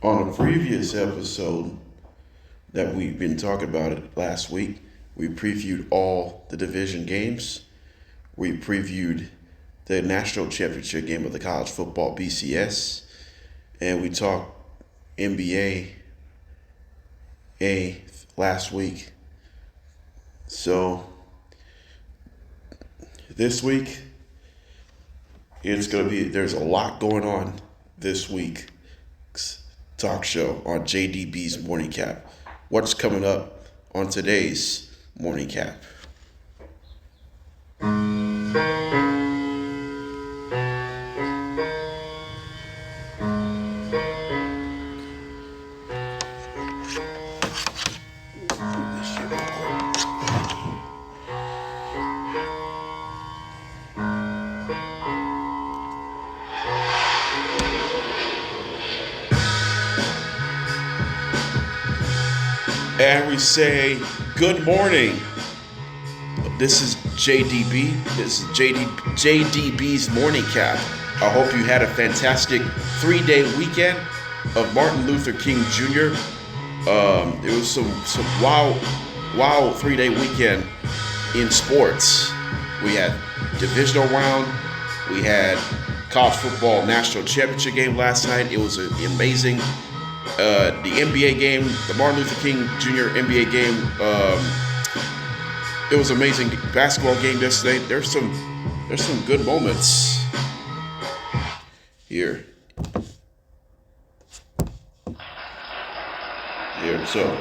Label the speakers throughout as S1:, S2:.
S1: On a previous episode that we've been talking about it last week, we previewed all the division games. We previewed the national championship game of the college football BCS, and we talked NBA last week. So this week, there's a lot going on this week. Talk show on JDB's Morning Cap. What's coming up on today's Morning Cap? And we say good morning. This is JDB. This is JDB's Morning Cap. I hope you had a fantastic 3-day weekend of Martin Luther King Jr. It was some wild 3-day weekend in sports. We had Divisional Round. We had college football national championship game last night. It was amazing. The NBA game, the Martin Luther King Jr. NBA game, it was amazing. Basketball game yesterday. There's some good moments here. So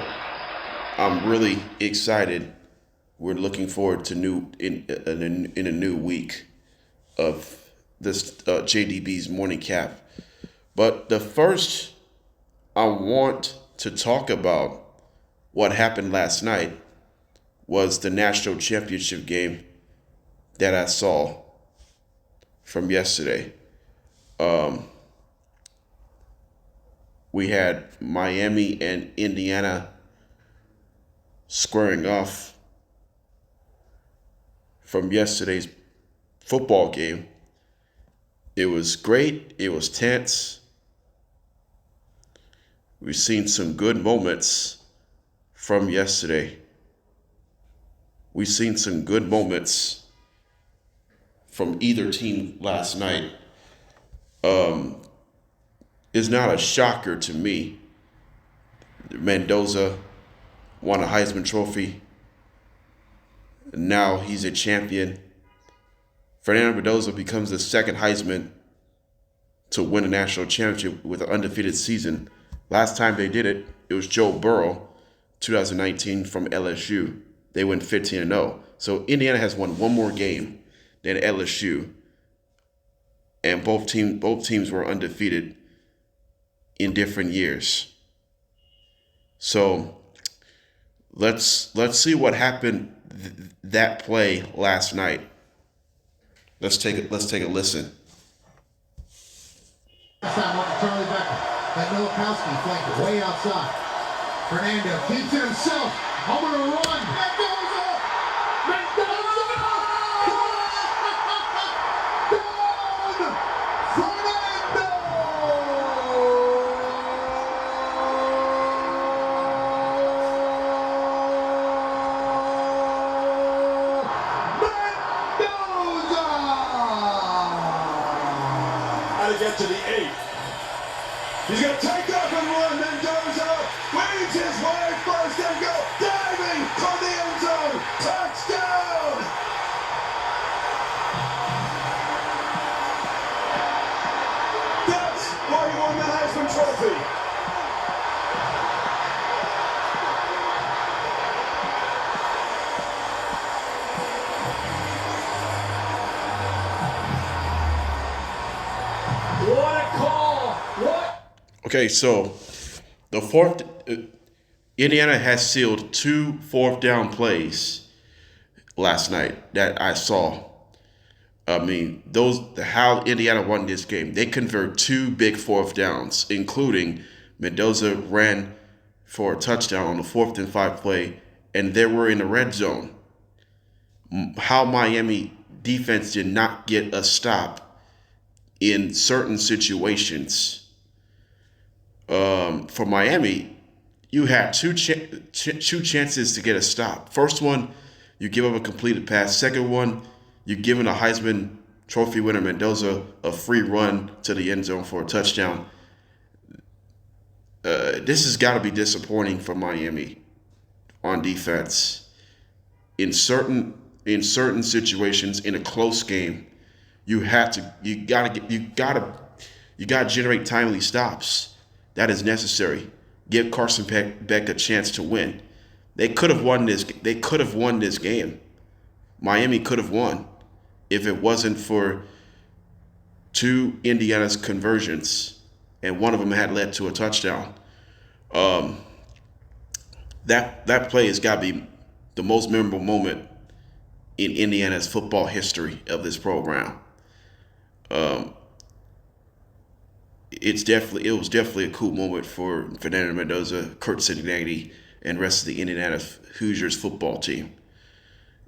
S1: I'm really excited. We're looking forward to in a new week of this JDB's Morning Cap. But the first, I want to talk about what happened last night was the national championship game that I saw from yesterday. We had Miami and Indiana squaring off from yesterday's football game. It was great. It was tense. We've seen some good moments from yesterday. We've seen some good moments from either team last night. It's not a shocker to me. Mendoza won a Heisman Trophy. Now he's a champion. Fernando Mendoza becomes the second Heisman to win a national championship with an undefeated season. Last time they did it, it was Joe Burrow, 2019 from LSU. They went 15-0. So Indiana has won one more game than LSU, and both teams were undefeated in different years. So let's see what happened that play last night. Let's take a listen.
S2: Charlie Becker. That Milikowski flanked way outside. Fernando keeps it himself. Over to run. Mendoza! Mendoza! Down! Fernando! Mendoza!
S3: How to get to the 8. He's going to take off and run. Mendoza weaves his way first and go diving for the end zone. Touchdown! That's why he won the Heisman Trophy. What a call! What?
S1: Okay, so Indiana has sealed 2 fourth-down plays last night that I saw. I mean, how Indiana won this game. They convert 2 big fourth downs, including Mendoza ran for a touchdown on the 4th and 5 play, and they were in the red zone. How Miami defense did not get a stop in certain situations. For Miami, you had two chances to get a stop. First one, you give up a completed pass. Second one, you're giving a Heisman Trophy winner Mendoza a free run to the end zone for a touchdown. This has got to be disappointing for Miami on defense. In certain situations, in a close game, you gotta generate timely stops. That is necessary. Give Carson Beck a chance to win. They could have won this. They could have won this game. Miami could have won if it wasn't for two Indiana's conversions, and one of them had led to a touchdown. That play has got to be the most memorable moment in Indiana's football history of this program. It was definitely a cool moment for Fernando Mendoza, Curt Cincinnati, and the rest of the Indiana Hoosiers football team.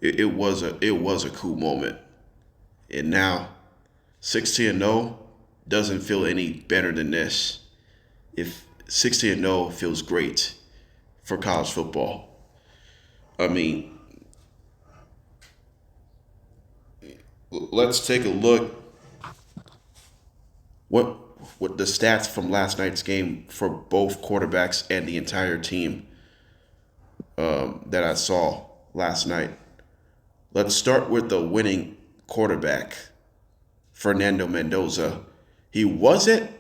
S1: It was a cool moment. And now 16-0 doesn't feel any better than this. If 16-0 feels great for college football. I mean, let's take a look what the stats from last night's game for both quarterbacks and the entire team that I saw last night. Let's start with the winning quarterback, Fernando Mendoza. He wasn't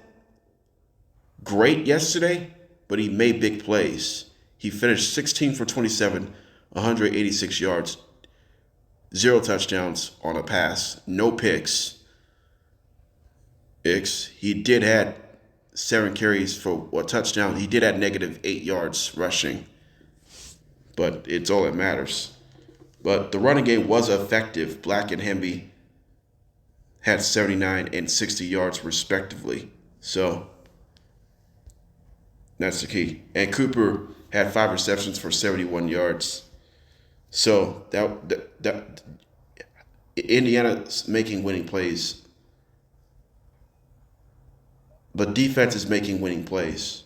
S1: great yesterday, but he made big plays. He finished 16 for 27, 186 yards, 0 touchdowns on a pass, no picks. He did had 7 carries for a touchdown. He did have -8 yards rushing, but it's all that matters. But the running game was effective. Black and Hemby had 79 and 60 yards respectively. So that's the key. And Cooper had 5 receptions for 71 yards. So that Indiana's making winning plays. But defense is making winning plays.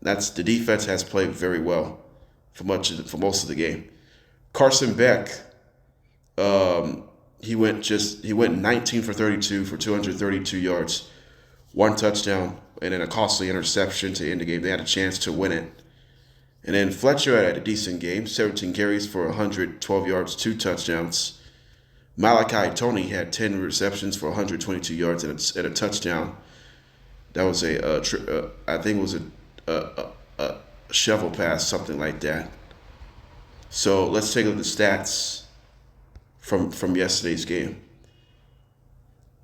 S1: The defense has played very well for most of the game. Carson Beck, he went 19 for 32 for 232 yards, 1 touchdown, and then a costly interception to end the game. They had a chance to win it. And then Fletcher had a decent game, 17 carries for 112 yards, 2 touchdowns. Malachi Tony had 10 receptions for 122 yards and a touchdown. That was I think it was a shovel pass, something like that. So let's take a look at the stats from yesterday's game.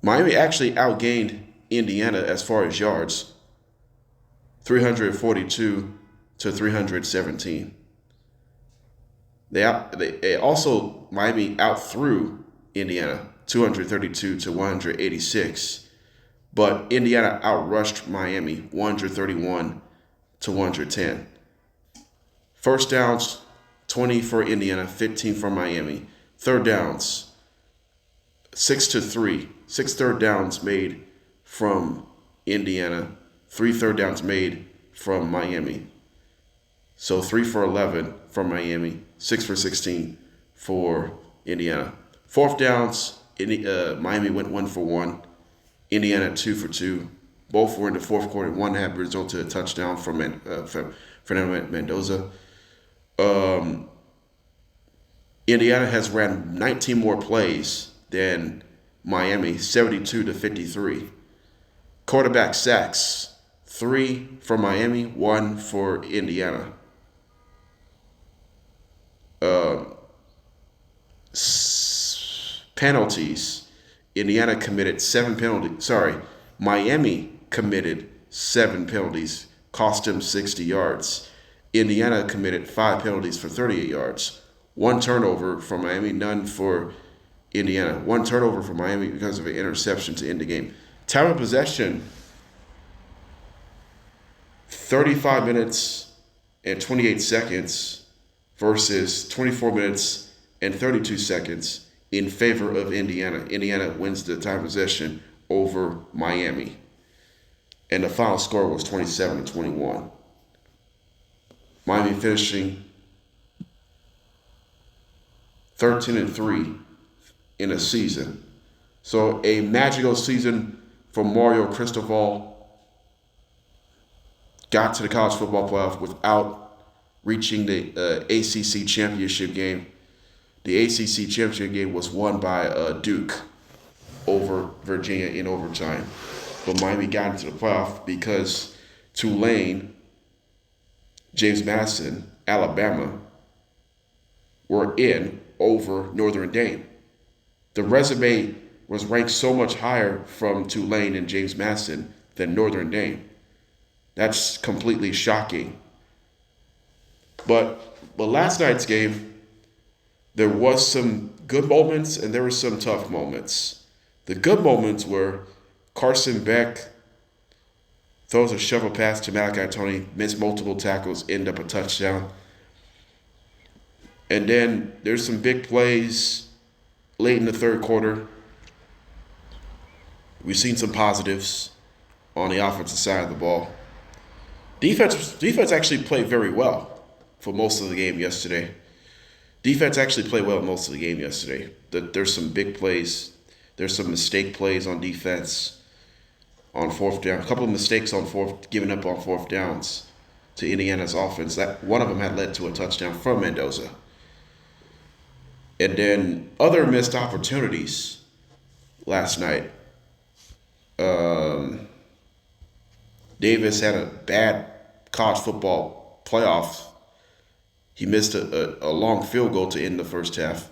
S1: Miami actually outgained Indiana as far as yards, 342 to 317. They also, Miami outthrew Indiana 232 to 186. But Indiana outrushed Miami 131 to 110. First downs, 20 for Indiana, 15 for Miami. Third downs, 6-3. 6 third downs made from Indiana, 3 third downs made from Miami. So 3 for 11 from Miami, 6 for 16 for Indiana. Fourth downs, Miami went 1 for 1. Indiana 2 for 2. Both were in the fourth quarter. One had resulted in a touchdown from Fernando Mendoza. Indiana has ran 19 more plays than Miami, 72 to 53. Quarterback sacks, 3 for Miami, 1 for Indiana. Penalties. Indiana committed 7 penalties. Miami committed 7 penalties, cost them 60 yards. Indiana committed 5 penalties for 38 yards. 1 turnover for Miami, none for Indiana. 1 turnover for Miami because of an interception to end the game. Time of possession, 35 minutes and 28 seconds versus 24 minutes and 32 seconds. In favor of Indiana. Indiana wins the time possession over Miami. and the final score was 27-21. Miami finishing 13-3 in a season. So a magical season for Mario Cristobal. Got to the college football playoff without reaching the ACC championship game. The ACC championship game was won by Duke over Virginia in overtime. But Miami got into the playoff because Tulane, James Madison, Alabama were in over Notre Dame. The resume was ranked so much higher from Tulane and James Madison than Notre Dame. That's completely shocking. But last night's game, there was some good moments and there were some tough moments. The good moments were Carson Beck throws a shovel pass to Malachi Tony, missed multiple tackles, end up a touchdown. And then there's some big plays late in the third quarter. We've seen some positives on the offensive side of the ball. Defense actually played very well for most of the game yesterday. Defense actually played well most of the game yesterday. There's some big plays. There's some mistake plays on defense on fourth down. A couple of mistakes on giving up on fourth downs to Indiana's offense. That one of them had led to a touchdown from Mendoza. And then other missed opportunities last night. Davis had a bad college football playoff. He missed a long field goal to end the first half.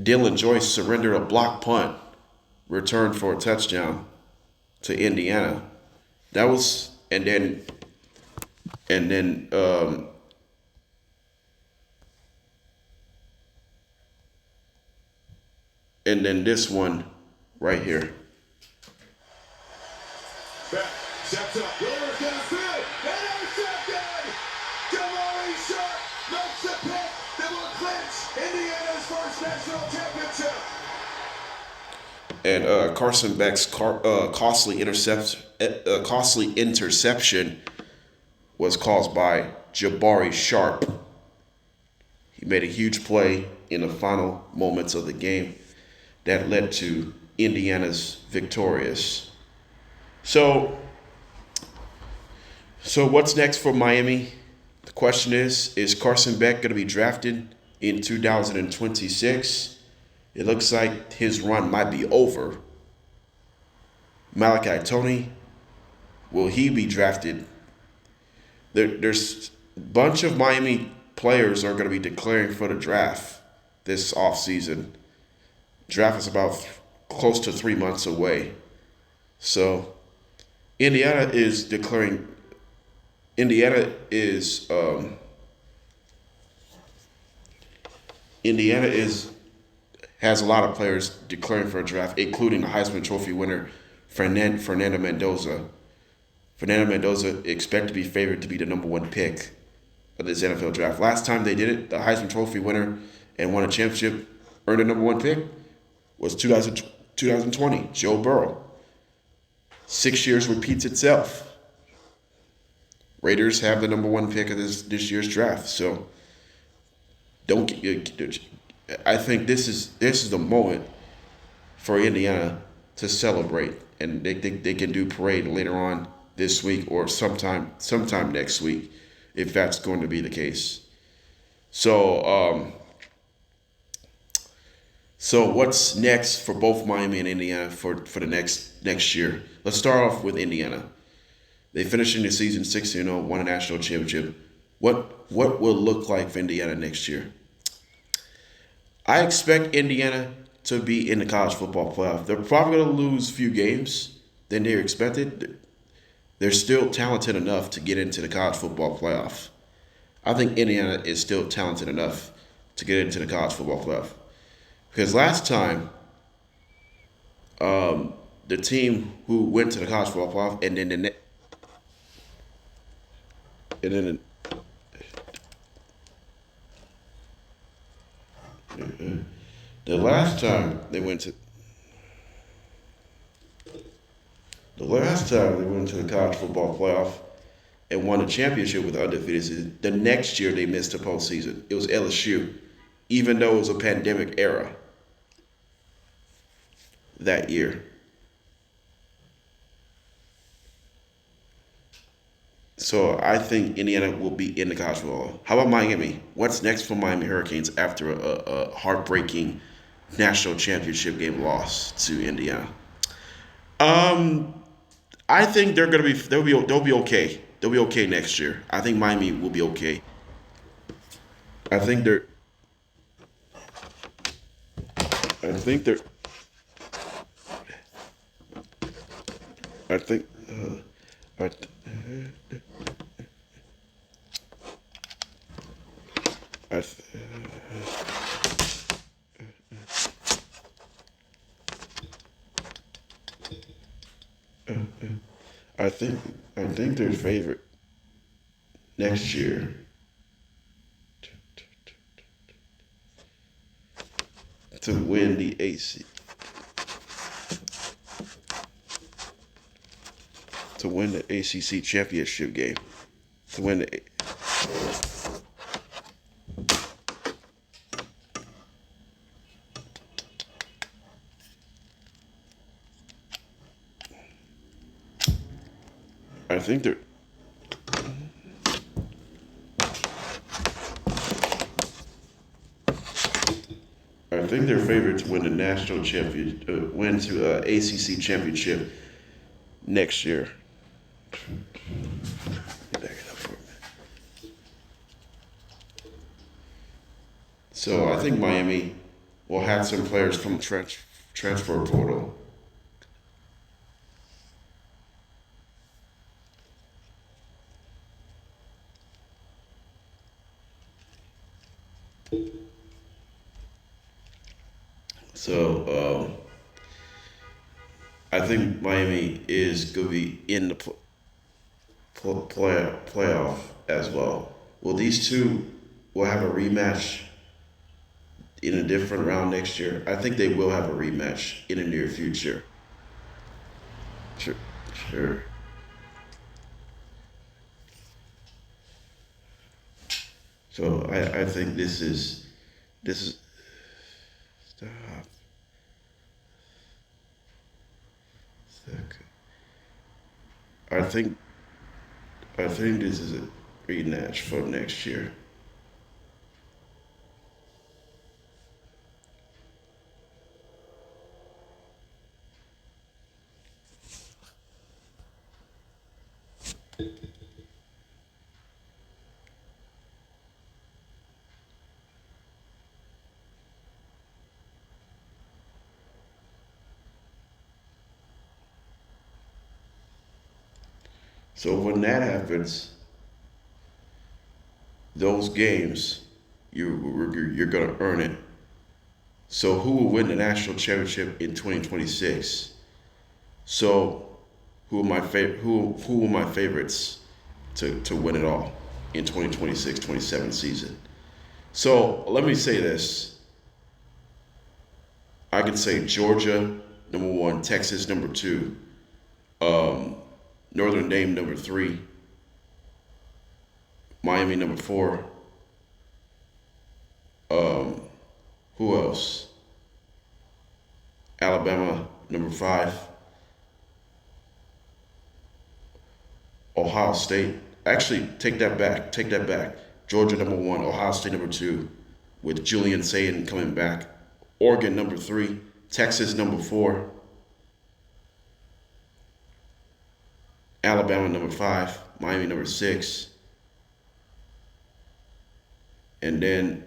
S1: Dylan Joyce surrendered a block punt, returned for a touchdown to Indiana. That was and then this one right here.
S3: Back, steps up, Willer's gonna field, intercepted! Jamari Sharp makes the pick that will clinch Indiana's first national championship.
S1: And Carson Beck's costly interception was caused by Jabari Sharp. He made a huge play in the final moments of the game that led to Indiana's victorious. So what's next for Miami? The question is Carson Beck going to be drafted in 2026? It looks like his run might be over. Malachi Tony, will he be drafted? There's a bunch of Miami players are going to be declaring for the draft this offseason. Draft is about close to 3 months away. So Indiana is declaring. Indiana has a lot of players declaring for a draft, including the Heisman Trophy winner Fernando Mendoza. Fernando Mendoza expected to be favored to be the number one pick of this NFL draft. Last time they did it, the Heisman Trophy winner and won a championship, earned a number one pick, was 2020, Joe Burrow. 6 years repeats itself. Raiders have the number one pick of this year's draft. So I think this is the moment for Indiana to celebrate, and they can do parade later on this week or sometime next week if that's going to be the case. So what's next for both Miami and Indiana for the next year? Let's start off with Indiana. They finished in the season 6-0, won a national championship. What will look like for Indiana next year? I expect Indiana to be in the college football playoff. They're probably going to lose a few games than they're expected. They're still talented enough to get into the college football playoff. I think Indiana is still talented enough to get into the college football playoff. Because last time, the team who went to the college football playoff and then the last time they went to The last time they went to the college football playoff and won a championship with the undefeated season, the next year they missed the postseason. It was LSU, even though it was a pandemic era that year. So I think Indiana will be in the college football. How about Miami? What's next for Miami Hurricanes after a heartbreaking national championship game loss to Indiana? Um, I think they'll be okay. They'll be okay next year. I think Miami will be okay. I think they're I think they're I think I, I, I think I think their favorite next year to win the AC to win the ACC championship game. To win the I think they're I think they're favored to win the national champion, win to ACC championship next year. Back it up for a minute. So I think Miami will have some players from transfer portal. So I think Miami is going to be in the playoff as well. Well, these two will have a rematch in a different round next year. I think they will have a rematch in the near future. Sure, sure. So I think this is stop. I think this is a rematch for next year. So when that happens, those games, you're gonna earn it. So who will win the national championship in 2026? So who are my favorites to win it all in 2026-27 season? So let me say this. I can say Georgia number 1, Texas number 2, Notre Dame number 3, Miami number 4. Who else? Alabama number 5. Ohio State. Actually, take that back. Georgia number 1, Ohio State number 2, with Julian Sayin coming back. Oregon number 3, Texas number 4, Alabama number 5, Miami number 6, and then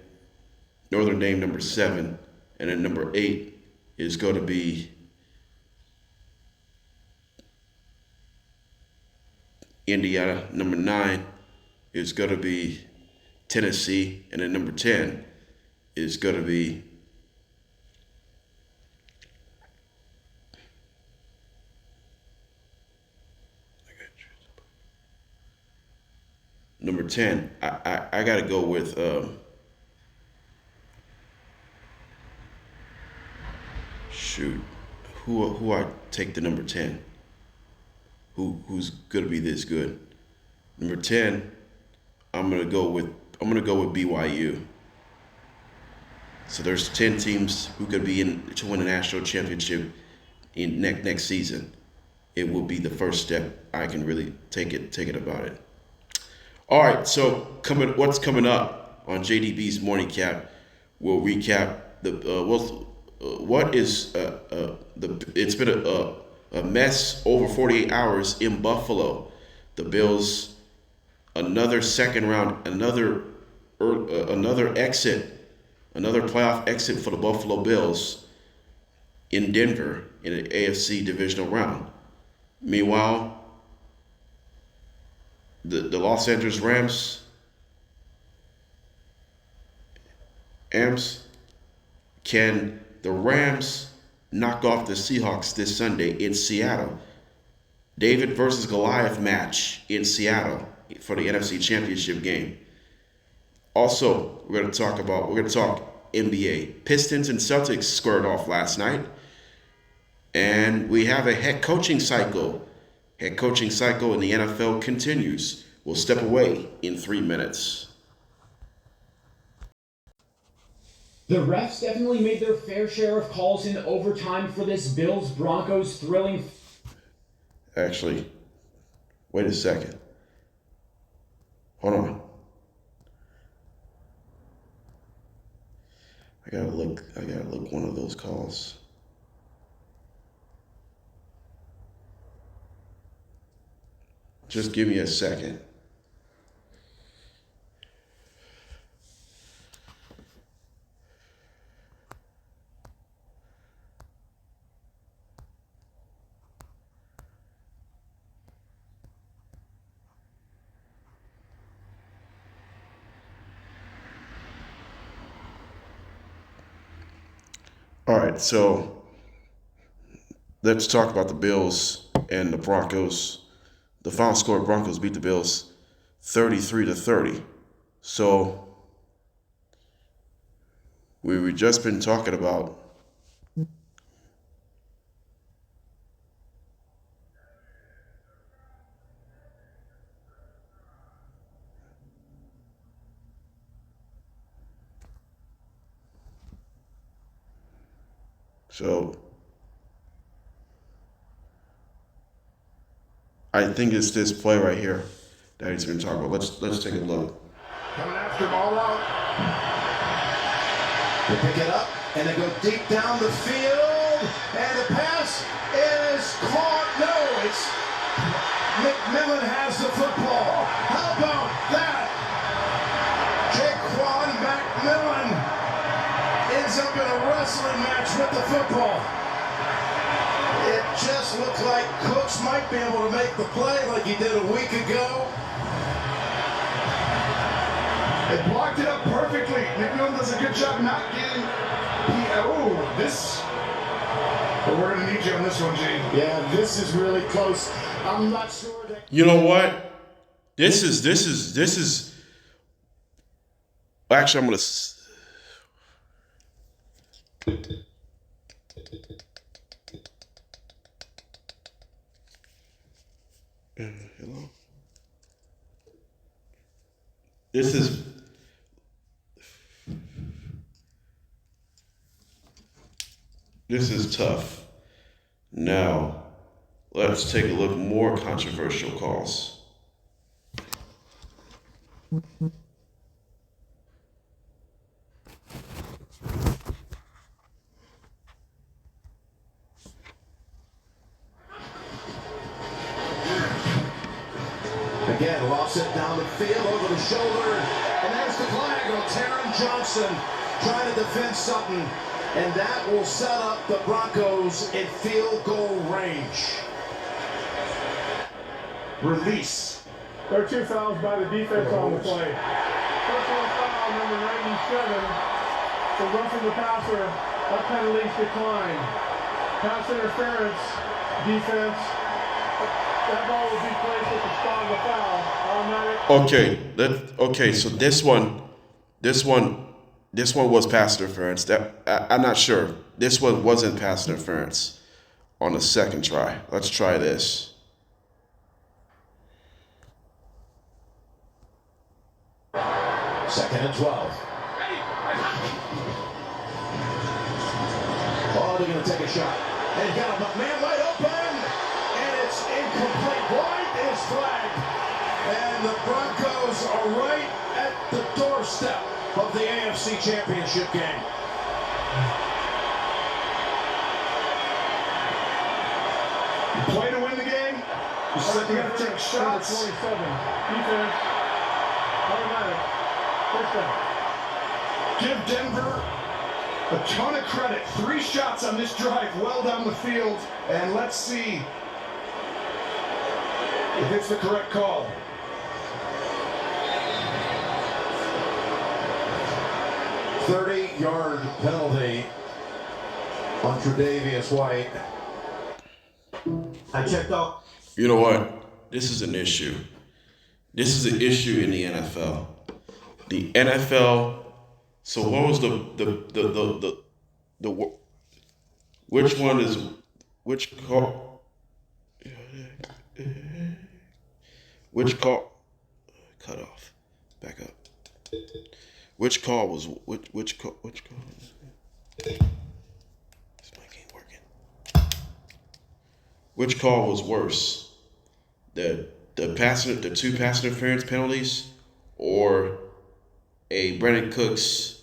S1: Notre Dame number 7, and then number 8 is going to be Indiana. Number 9 is going to be Tennessee, and then number 10 is going to be number 10. I got to go with shoot. Who I take the number 10? who's going to be this good. Number 10, I'm gonna go with BYU. So there's 10 teams who could be in to win a national championship in next season. It will be the first step I can really take it about it. All right, so what's coming up on JDB's Morning Cap? We'll recap it's been a mess over 48 hours in Buffalo. The Bills, another second round, another playoff exit for the Buffalo Bills in Denver in an AFC Divisional Round. Meanwhile, the Los Angeles Rams, can the Rams knock off the Seahawks this Sunday in Seattle? David versus Goliath match in Seattle for the NFC Championship game. Also, we're going to talk NBA. Pistons and Celtics squared off last night. And we have a head coaching cycle. Head coaching cycle in the NFL continues. We'll step away in 3 minutes.
S4: The refs definitely made their fair share of calls in overtime for this Bills-Broncos thrilling...
S1: Actually, wait a second. Hold on. I gotta look one of those calls. Just give me a second. All right, so let's talk about the Bills and the Broncos. The final score, Broncos beat the Bills 33-30. So we've just been talking about I think it's this play right here that he's been talking about. Let's take a look.
S2: Coming after him all out. They pick it up, and they go deep down the field, and the pass is caught. No, it's McMillan has the football. How about that? Jaquan McMillan ends up in a wrestling match with the football. It just looked like Cooks might be able to make the play like he did a week ago.
S5: They blocked it up perfectly. McMillan does a good job not getting... But we're going to need you on this one, Gene.
S2: Yeah, this is really close. I'm not sure that...
S1: You know what? This is... Actually, I'm going to... Hello? This is tough. Now, let's take a look at more controversial calls.
S2: Again, lost it down the field, over the shoulder, and there's the flag on Taron Johnson trying to defend Sutton, and that will set up the Broncos in field goal range.
S5: Release.
S6: There are two fouls by the defense on the play. Personal foul number 97 for roughing the passer. That penalties decline. Pass interference, defense. That ball will be placed at the spot of the foul.
S1: Okay, so this one was pass interference. I'm not sure. This one wasn't pass interference on the second try. Let's try this.
S2: Second and 12. Oh, they're going to take a shot. And he's got a man wide open. And it's incomplete. White is flagged. And the Broncos are right at the doorstep of the AFC Championship game.
S5: Play to win the game. You said you got to take shots.
S6: 27. Defense. Automatic. First down.
S5: Give Denver a ton of credit. 3 shots on this drive, well down the field. And let's see if it's the correct call.
S2: A 30-yard penalty on Tre'Davious White. I checked out.
S1: You know what? This is an issue. This is an issue in the NFL. The NFL. So what was the which one is which call? Which call? Cut off. Back up. Which call was which call? This mic ain't working. Which call was worse? The two pass interference penalties, or a Brandon Cooks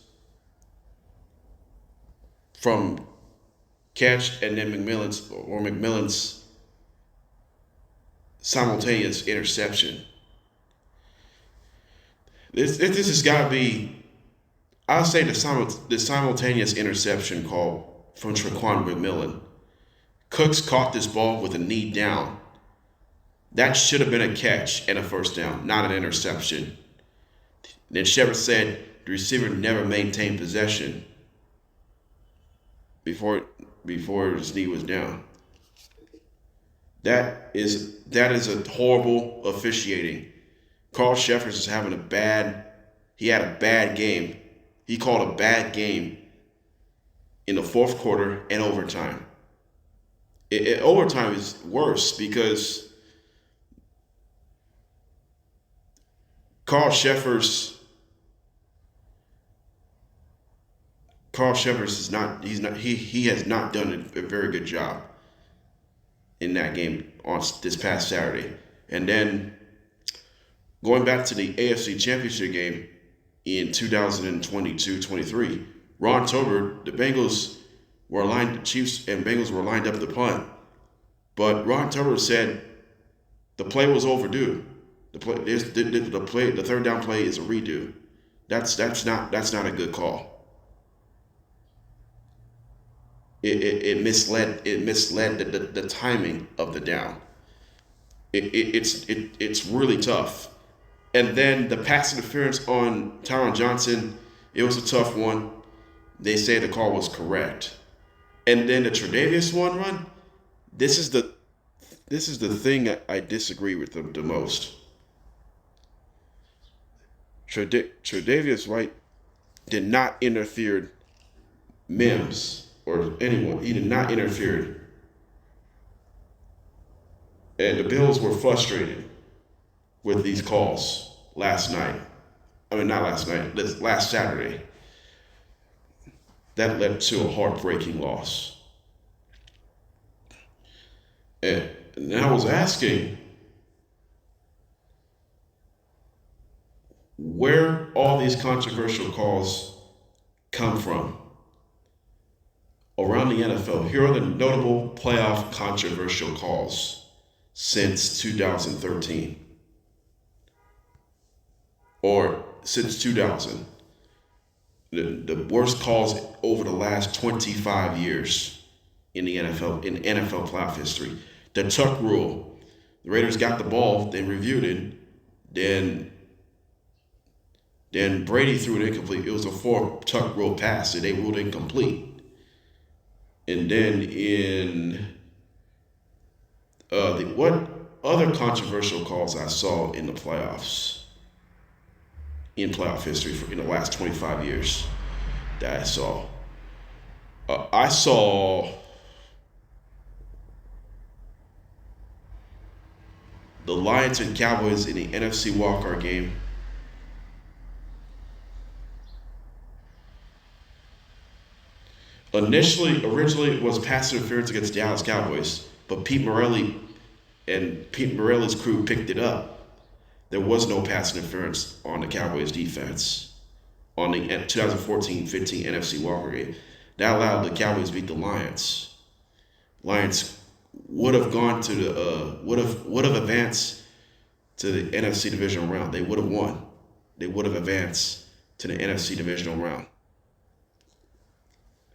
S1: from catch and then McMillan's simultaneous interception. This has got to be, I'll say the simultaneous interception call from Traquan McMillan. Cooks caught this ball with a knee down. That should have been a catch and a first down, not an interception. Then Shepard said the receiver never maintained possession before his knee was down. That is a horrible officiating. Carl Sheffers is having he had a bad game. He called a bad game in the fourth quarter and overtime. Overtime is worse because Carl Sheffers he has not done a very good job in that game on this past Saturday. And then going back to the AFC Championship game in 2022-23, Ron Tober, the Chiefs and Bengals were lined up to punt, but Ron Tober said the play was overdue. The third down play is a redo. That's not a good call. It misled the timing of the down. It's really tough. And then the pass interference on Tyron Johnson, it was a tough one. They say the call was correct. And then the Tre'Davious one run, this is the thing I disagree with the most. Tre'Davious White did not interfere Mims or anyone. He did not interfere. And the Bills were frustrated with these calls last Saturday. That led to a heartbreaking loss. And I was asking where all these controversial calls come from around the NFL. Here are the notable playoff controversial calls since 2013. Or since 2000. The worst calls over the last 25 years in the NFL, in NFL playoff history. The tuck rule. The Raiders got the ball, they reviewed it, then Brady threw it incomplete. It was a 4 tuck rule pass, and they ruled it incomplete. And then what other controversial calls I saw in the playoffs? In playoff history in the last 25 years that I saw. I saw the Lions and Cowboys in the NFC wildcard game Originally it was pass interference against Dallas Cowboys, but Pete Morelli's crew picked it up. There was no pass interference on the Cowboys defense on the 2014-15 NFC Walker game. That allowed the Cowboys to beat the Lions. Lions would have gone to the would have advanced to the NFC Divisional Round. They would have won. They would have advanced to the NFC Divisional Round.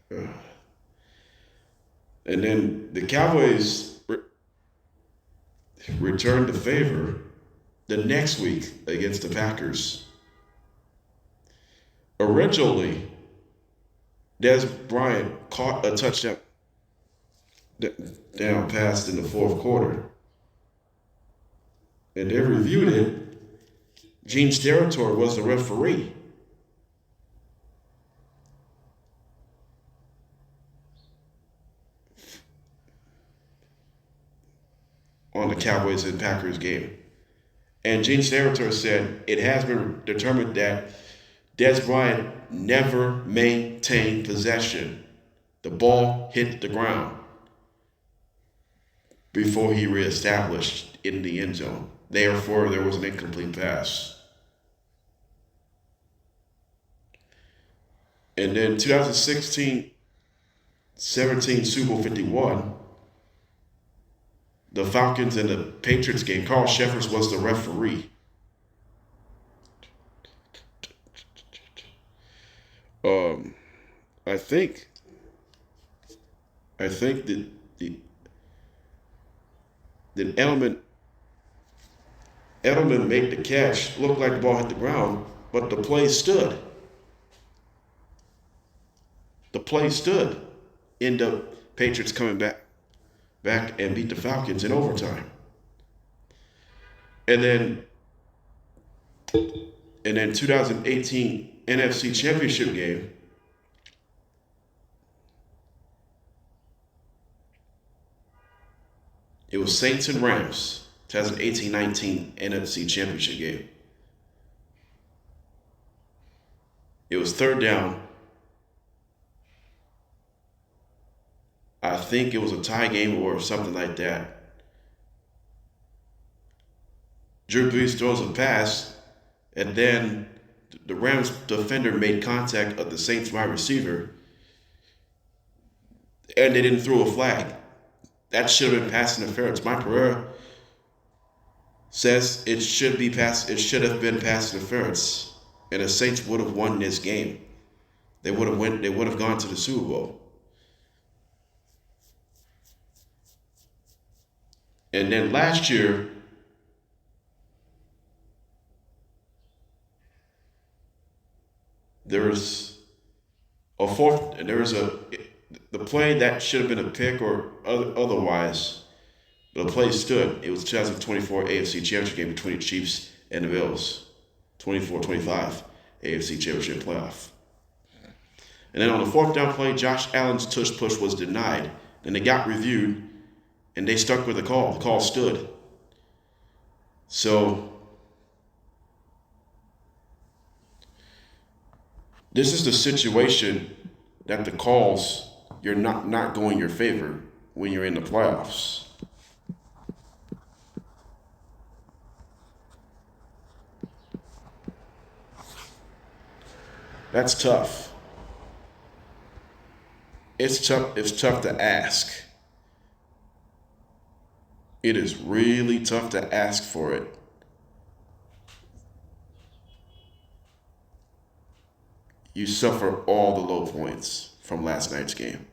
S1: And then the Cowboys returned the favor the next week against the Packers. Originally, Des Bryant caught a touchdown down pass in the fourth quarter. And they reviewed it. Gene Steratore was the referee. On the Cowboys and Packers game. And Gene Steratore said it has been determined that Des Bryant never maintained possession. The ball hit the ground before he reestablished in the end zone. Therefore, there was an incomplete pass. And then 2016-17 Super Bowl 51, the Falcons and the Patriots game, Carl Sheffers was the referee. I think that Edelman made the catch, looked like the ball hit the ground, but the play stood. The play stood. End up Patriots coming back and beat the Falcons in overtime. And then 2018 NFC Championship game, it was Saints and Rams, 2018-19 NFC Championship game. It was third down. I think it was a tie game or something like that. Drew Brees throws a pass, and then the Rams defender made contact of the Saints wide receiver, and they didn't throw a flag. That should have been pass interference. Mike Pereira says it should have been pass interference, and the Saints would have won this game. They would have gone to the Super Bowl. And then last year, the play that should have been a pick or otherwise, but the play stood. It was 2024 AFC Championship game between the Chiefs and the Bills. 24-25 AFC Championship playoff. And then on the fourth down play, Josh Allen's tush push was denied. Then they got reviewed, and they stuck with the call. The call stood. So this is the situation that the calls, you're not going your favor when you're in the playoffs. That's tough. It's tough to ask. It is really tough to ask for it. You suffer all the low points from last night's game.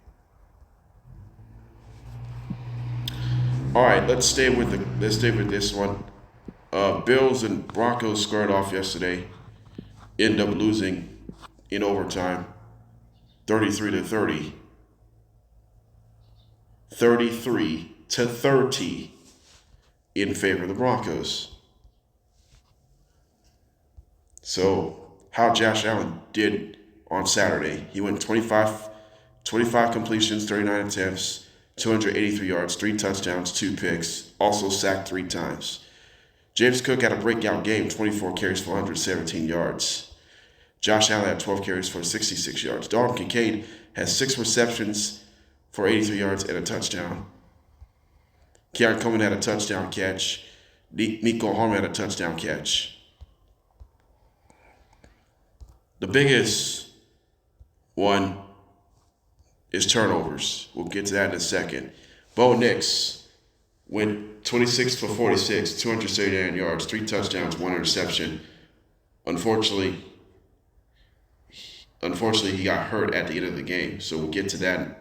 S1: All right, let's stay with this one. Bills and Broncos squared off yesterday. End up losing in overtime, 33-30. 33-30 in favor of the Broncos. So how Josh Allen did on Saturday. He went 25 completions, 39 attempts, 283 yards, 3 touchdowns, 2 picks, also sacked 3 times. James Cook had a breakout game, 24 carries for 117 yards. Josh Allen had 12 carries for 66 yards. Dalton Kincaid has 6 receptions for 83 yards and a touchdown. Keon Coleman had a touchdown catch. Nico Harman had a touchdown catch. The biggest one is turnovers. We'll get to that in a second. Bo Nix went 26 for 46, 239 yards, 3 touchdowns, 1 interception. Unfortunately, he got hurt at the end of the game, so we'll get to that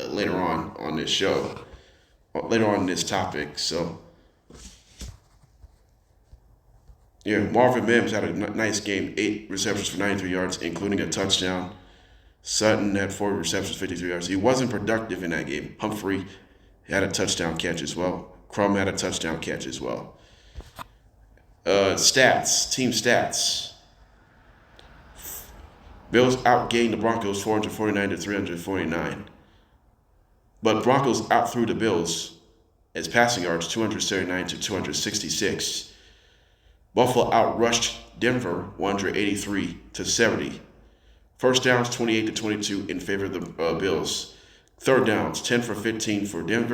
S1: later on this show, later on in this topic. So, yeah, Marvin Mims had a nice game, 8 receptions for 93 yards, including a touchdown. Sutton had 4 receptions, 53 yards. He wasn't productive in that game. Humphrey had a touchdown catch as well. Crum had a touchdown catch as well. Team stats. Bills outgained the Broncos 449 to 349. But Broncos outthrew the Bills as passing yards 279 to 266. Buffalo outrushed Denver 183 to 70. First downs 28 to 22 in favor of the Bills. Third downs 10 for 15 for 10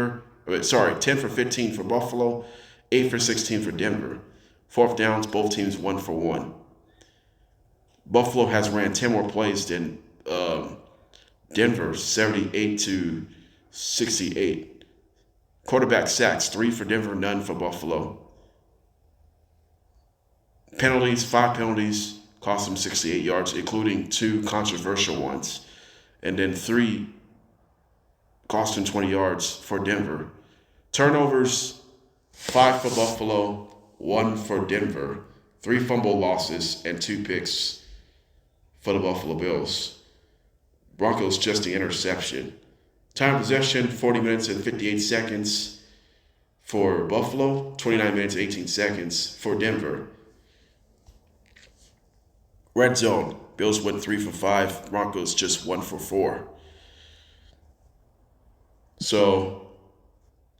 S1: for 15 for Buffalo, 8 for 16 for Denver. Fourth downs, both teams 1 for 1. Buffalo has ran 10 more plays than Denver, 78 to 68. Quarterback sacks, 3 for Denver, none for Buffalo. Penalties, 5 penalties, cost them 68 yards, including 2 controversial ones. And then 3 cost them 20 yards for Denver. Turnovers, 5 for Buffalo, 1 for Denver. 3 fumble losses and 2 picks for the Buffalo Bills. Broncos just the interception. Time of possession, 40 minutes and 58 seconds for Buffalo, 29 minutes and 18 seconds for Denver. Red zone, Bills went 3 for 5, Broncos just 1 for 4. So,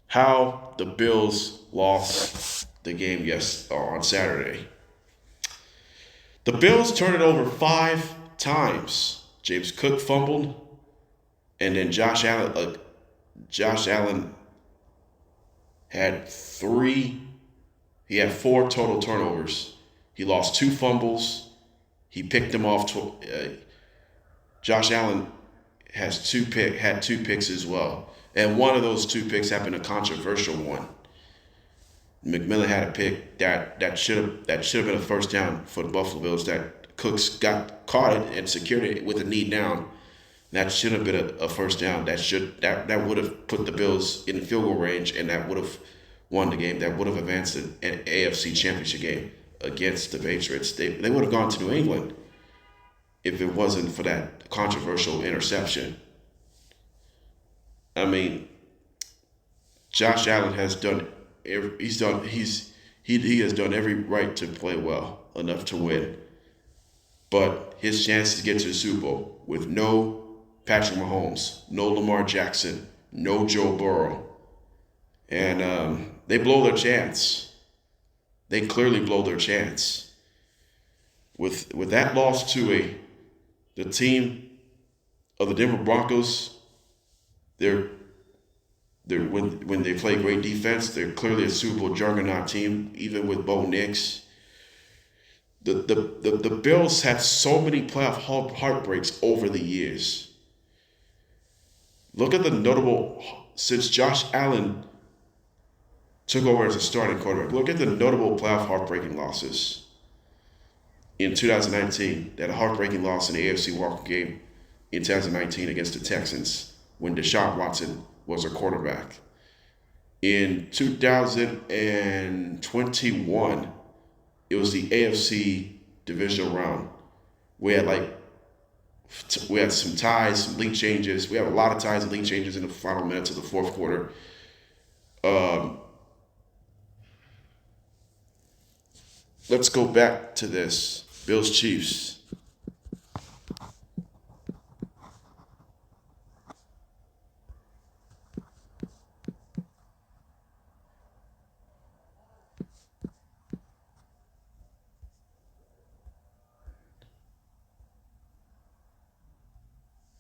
S1: how the Bills lost the game on Saturday. The Bills turned it over 5 times. James Cook fumbled, and then Josh Allen had 3. He had 4 total turnovers. He lost 2 fumbles. He picked them off. Josh Allen had 2 picks as well, and one of those 2 picks happened a controversial one. McMillan had a pick that should have been a first down for the Buffalo Bills. That Cooks caught it and secured it with a knee down. That should have been a first down. That would have put the Bills in field goal range, and that would have won the game. That would have advanced an AFC Championship game against the Patriots. They would have gone to New England if it wasn't for that controversial interception. I mean, Josh Allen has done. He has done every right to play well enough to win, but his chance to get to the Super Bowl with no Patrick Mahomes, no Lamar Jackson, no Joe Burrow, and they blow their chance. They clearly blow their chance. With that loss to the team of the Denver Broncos, when they play great defense, they're clearly a Super Bowl juggernaut team, even with Bo Nix. The Bills had so many playoff heartbreaks over the years. Look at the notable, since Josh Allen took over as a starting quarterback, look at the notable playoff heartbreaking losses. In 2019, that heartbreaking loss in the AFC Walker game in 2019 against the Texans when Deshaun Watson was a quarterback. In 2021, it was the AFC Divisional Round. We had some ties, some league changes. We have a lot of ties and league changes in the final minutes of the fourth quarter. Let's go back to this. Bills Chiefs.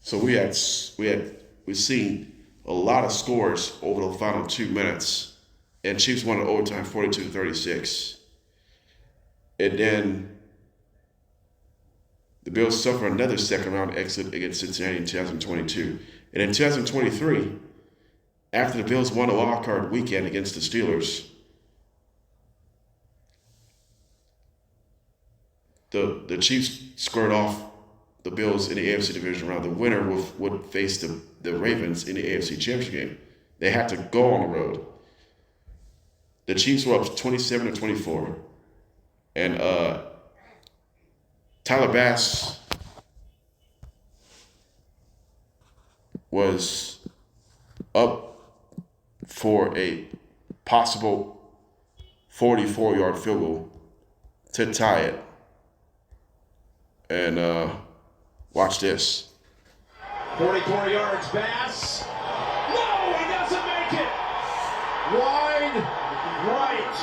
S1: So we've seen a lot of scores over the final 2 minutes, and Chiefs won in overtime 42-36. And then the Bills suffer another second round exit against Cincinnati in 2022. And in 2023, after the Bills won a wild card weekend against the Steelers, the Chiefs squared off the Bills in the AFC Divisional Round. The winner would face the Ravens in the AFC Championship game. They had to go on the road. The Chiefs were up 27-24. And Tyler Bass was up for a possible 44-yard field goal to tie it. And watch this.
S2: 44 yards, Bass. No, he doesn't make it. Wide right.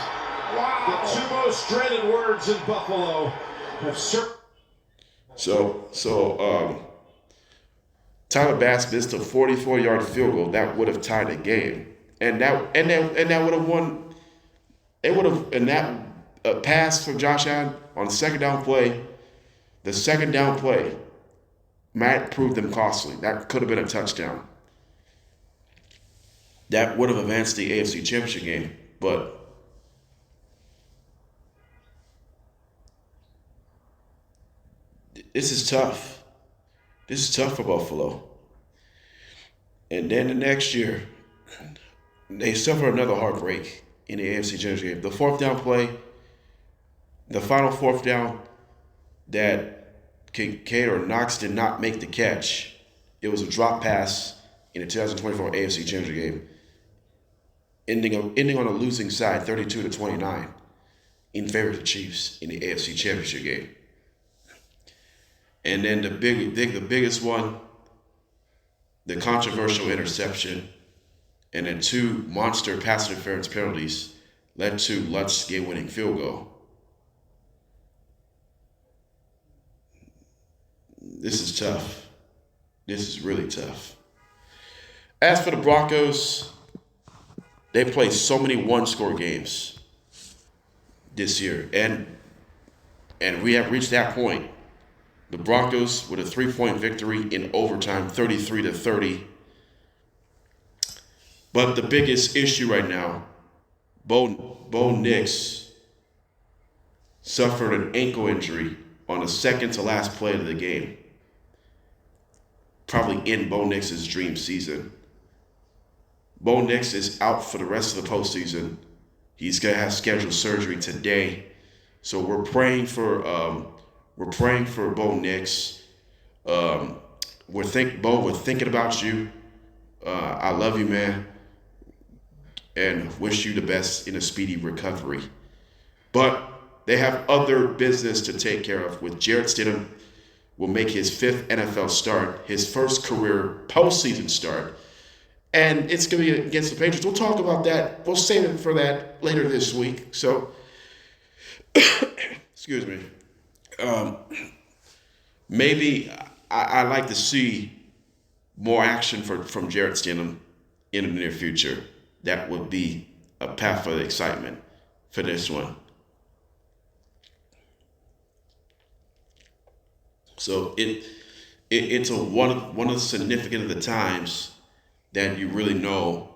S2: Wow. The two most dreaded words in Buffalo have
S1: Tyler Bass missed a 44-yard field goal that would have tied the game, and that would have won. It would have, and that pass from Josh Allen on the second down play. The second down play might prove them costly. That could have been a touchdown. That would have advanced the AFC Championship game, but this is tough. This is tough for Buffalo. And then the next year, they suffer another heartbreak in the AFC Championship game. The fourth down play, the final fourth down, that Kincaid or Knox did not make the catch. It was a drop pass in the 2024 AFC Championship game, ending on a losing side, 32-29, in favor of the Chiefs in the AFC Championship game. And then the biggest one, the controversial interception, and then two monster pass interference penalties led to Lutz's game-winning field goal. This is tough. This is really tough. As for the Broncos, they played so many one-score games this year, and we have reached that point. The Broncos with a 3-point victory in overtime, 33-30. But the biggest issue right now, Bo Nix suffered an ankle injury on the second to last play of the game. Probably in Bo Nix's dream season. Bo Nix is out for the rest of the postseason. He's gonna have scheduled surgery today, so we're praying for Bo Nix. We're thinking about you. I love you, man, and wish you the best in a speedy recovery. But they have other business to take care of. With Jarrett Stidham will make his 5th NFL start, his first career postseason start, and it's going to be against the Patriots. We'll talk about that. We'll save it for that later this week. So, excuse me. Maybe I'd like to see more action from Jarrett Stidham in the near future. That would be a path for the excitement for this one. So it's one of the significant of the times that you really know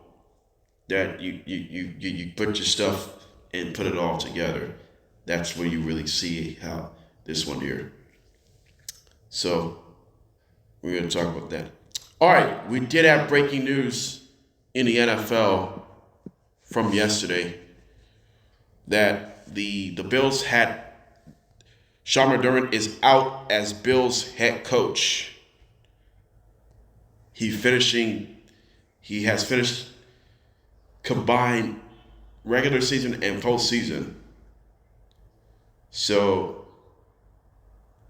S1: that you put your stuff and put it all together. That's where you really see how this one here. So we're going to talk about that. All right, we did have breaking news in the NFL from yesterday that the Bills had Sean McDormott is out as Bills head coach. He has finished combined regular season and postseason. So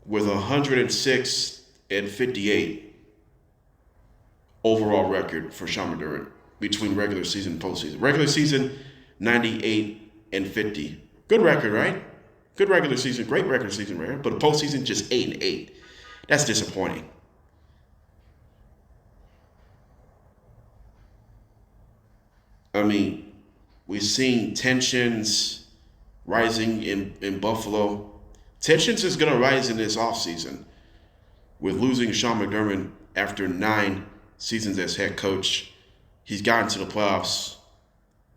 S1: with 106-58 overall record for Sean McDormott between regular season and postseason. Regular season, 98-50. Good record, right? Good regular season, great regular season, right? But the postseason, just 8-8. That's disappointing. I mean, we've seen tensions rising in Buffalo. Tensions is going to rise in this offseason with losing Sean McDermott after 9 seasons as head coach. He's gotten to the playoffs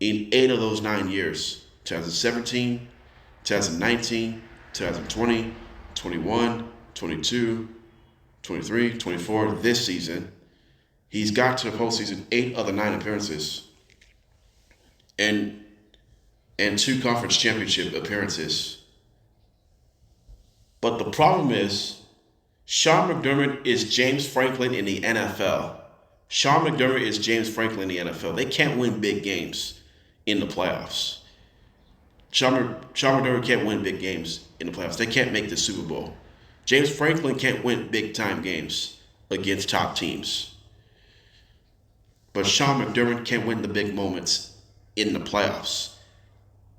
S1: in 8 of those 9 years. 2017, 2019, 2020, 21, 22, 23, 24, this season. He's got to the postseason 8 of the 9 appearances and 2 conference championship appearances. But the problem is, Sean McDermott is James Franklin in the NFL. Sean McDermott is James Franklin in the NFL. They can't win big games in the playoffs. Sean McDermott can't win big games in the playoffs. They can't make the Super Bowl. James Franklin can't win big-time games against top teams. But Sean McDermott can win the big moments in the playoffs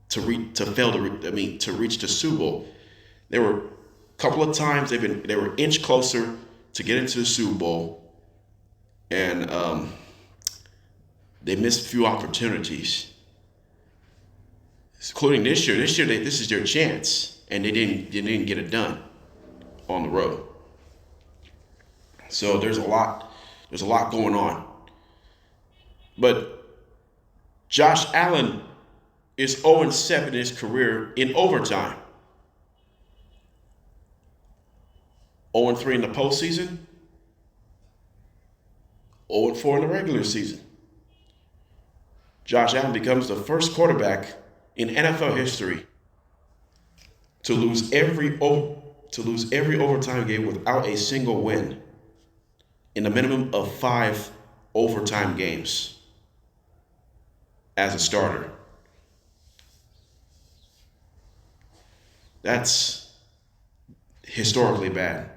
S1: to reach the Super Bowl. There were a couple of times they were an inch closer to get into the Super Bowl, and they missed a few opportunities, including this year. This year, this is their chance, and they didn't get it done on the road. So there's a lot going on. But Josh Allen is 0-7 in his career in overtime. 0-3 in the postseason. 0-4 in the regular season. Josh Allen becomes the first quarterback in NFL history to lose every overtime game without a single win in a minimum of 5 overtime games as a starter. That's historically bad.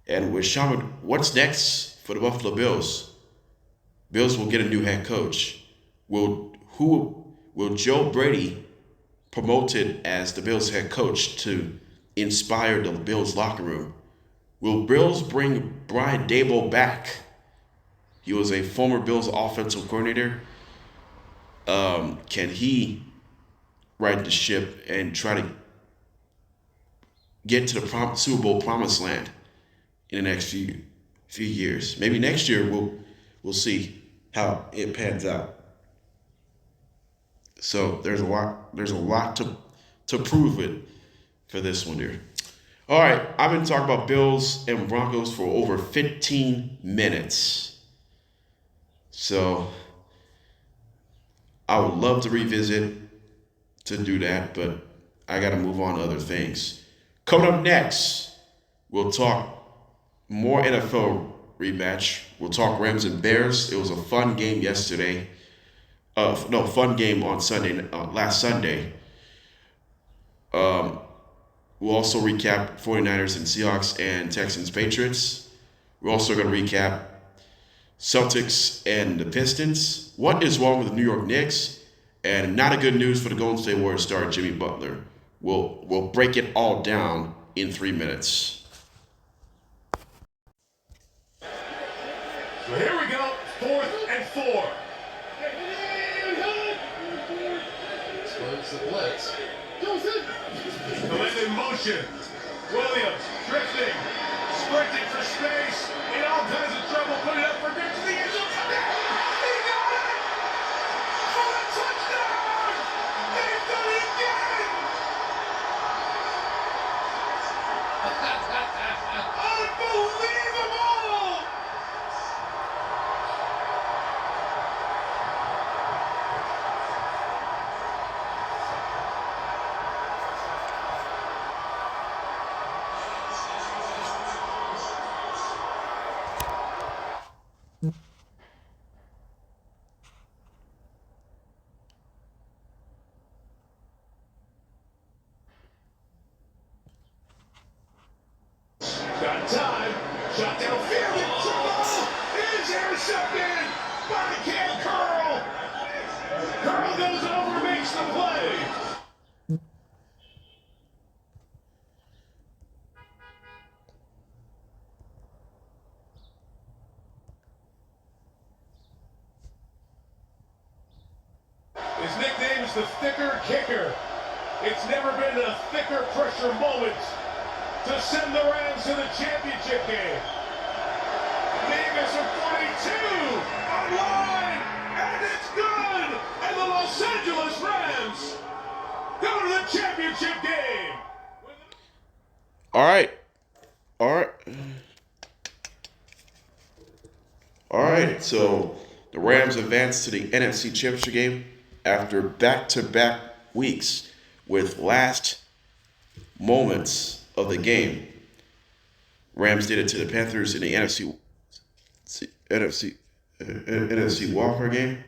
S1: And with Sean, what's next for the Buffalo Bills? Bills will get a new head coach. Will Joe Brady, promoted as the Bills head coach to inspire the Bills locker room? Will Bills bring Brian Daboll back? He was a former Bills offensive coordinator. Can he right the ship and try to get to the Super Bowl promised land in the next few years? Maybe next year we'll see how it pans out. So there's a lot to prove it for this one here. All right, I've been talking about Bills and Broncos for over 15 minutes. So I would love to revisit to do that, but I got to move on to other things. Coming up next, we'll talk more NFL rematch. We'll talk Rams and Bears. It was a fun game yesterday. Fun game on Sunday, last Sunday. We'll also recap 49ers and Seahawks and Texans Patriots. We're also going to recap Celtics and the Pistons. What is wrong with the New York Knicks? And not a good news for the Golden State Warriors star Jimmy Butler. We'll break it all down in 3 minutes.
S5: So here we go, 4th and 4.
S2: Splits the blitz.
S5: The man in motion. Williams drifting, sprinting for space. In all kinds of trouble, put it up for grabs to the end zone. He got it! For the touchdown! They've done it again! Unbelievable! Got time. Shot downfield. It's a ball. It is intercepted by Cam Curl. Curl goes over, makes the play. His nickname is the thicker kicker. It's never been a thicker pressure moment to send the Rams to the championship game. Davis from 42 online, and it's good. And the Los Angeles Rams go to the championship game.
S1: All right. So the Rams advanced to the NFC Championship game after back-to-back weeks with last moments of the game. Rams did it to the Panthers in the NFC Walker game.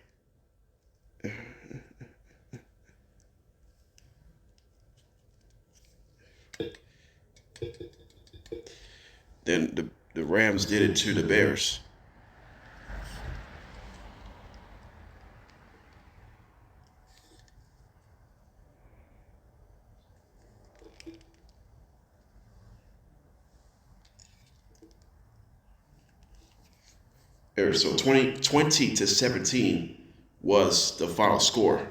S1: Then the Rams did it to the Bears. So 20-17 was the final score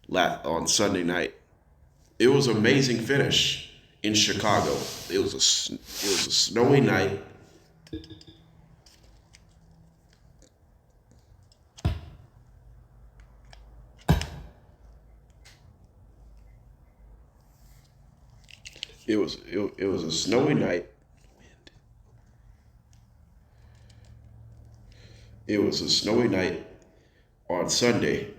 S1: on Sunday night. It was an amazing finish in Chicago. It was a snowy night. It was a snowy night. It was a snowy night on Sunday.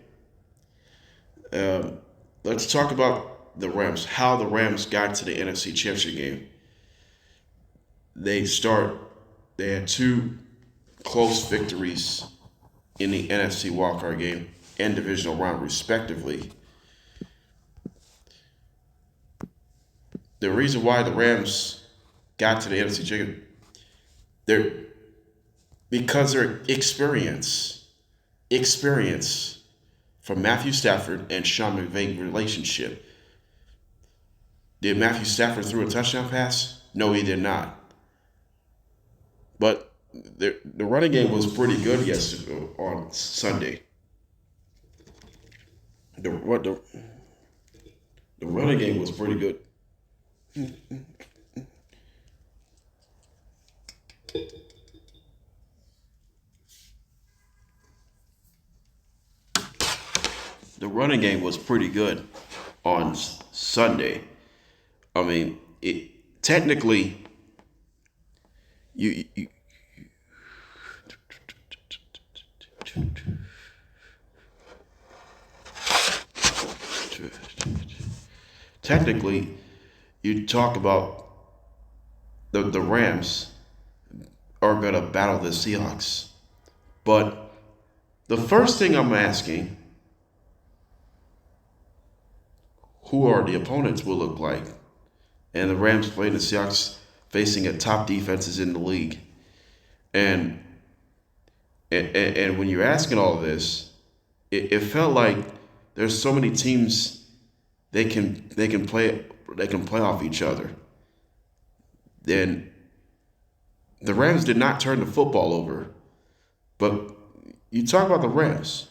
S1: Let's talk about the Rams, how the Rams got to the NFC Championship game. They had two close victories in the NFC wildcard game and divisional round, respectively. The reason why the Rams got to the NFC Championship, because their experience from Matthew Stafford and Sean McVay relationship. Did Matthew Stafford throw a touchdown pass? No, he did not. But the running game was pretty good yesterday on Sunday. The running game was pretty good. The running game was pretty good on Sunday. I mean, technically, you talk about the Rams are going to battle the Seahawks. But the first thing I'm asking, who are the opponents will look like? And the Rams playing the Seahawks facing a top defenses in the league. And when you're asking all of this, it felt like there's so many teams they can play off each other. Then the Rams did not turn the football over. But you talk about the Rams.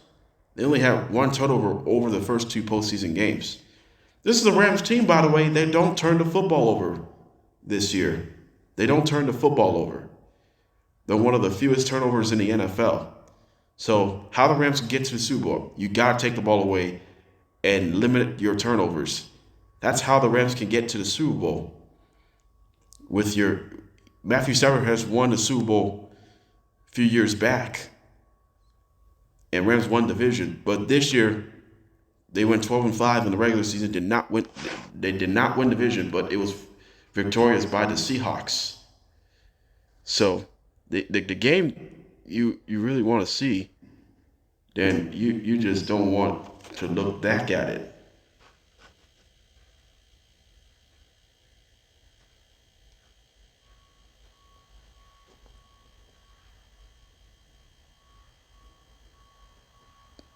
S1: They only had one turnover over the first two postseason games. This is the Rams team, by the way. They don't turn the football over this year. They don't turn the football over. They're one of the fewest turnovers in the NFL. So how the Rams can get to the Super Bowl, you got to take the ball away and limit your turnovers. That's how the Rams can get to the Super Bowl. Matthew Stafford has won the Super Bowl a few years back. And Rams won division. But this year, they went 12-5 in the regular season. They did not win division, but it was victorious by the Seahawks. So the game you really want to see, then you just don't want to look back at it.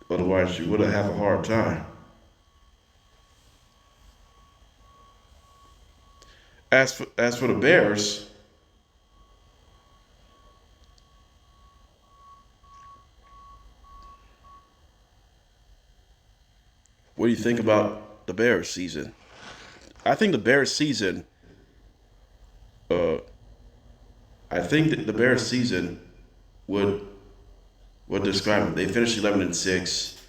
S1: Otherwise, you would have a hard time. As for the Bears, What do you think about the Bears season? I think the Bears season. I think that the Bears season would describe it. They finished 11-6,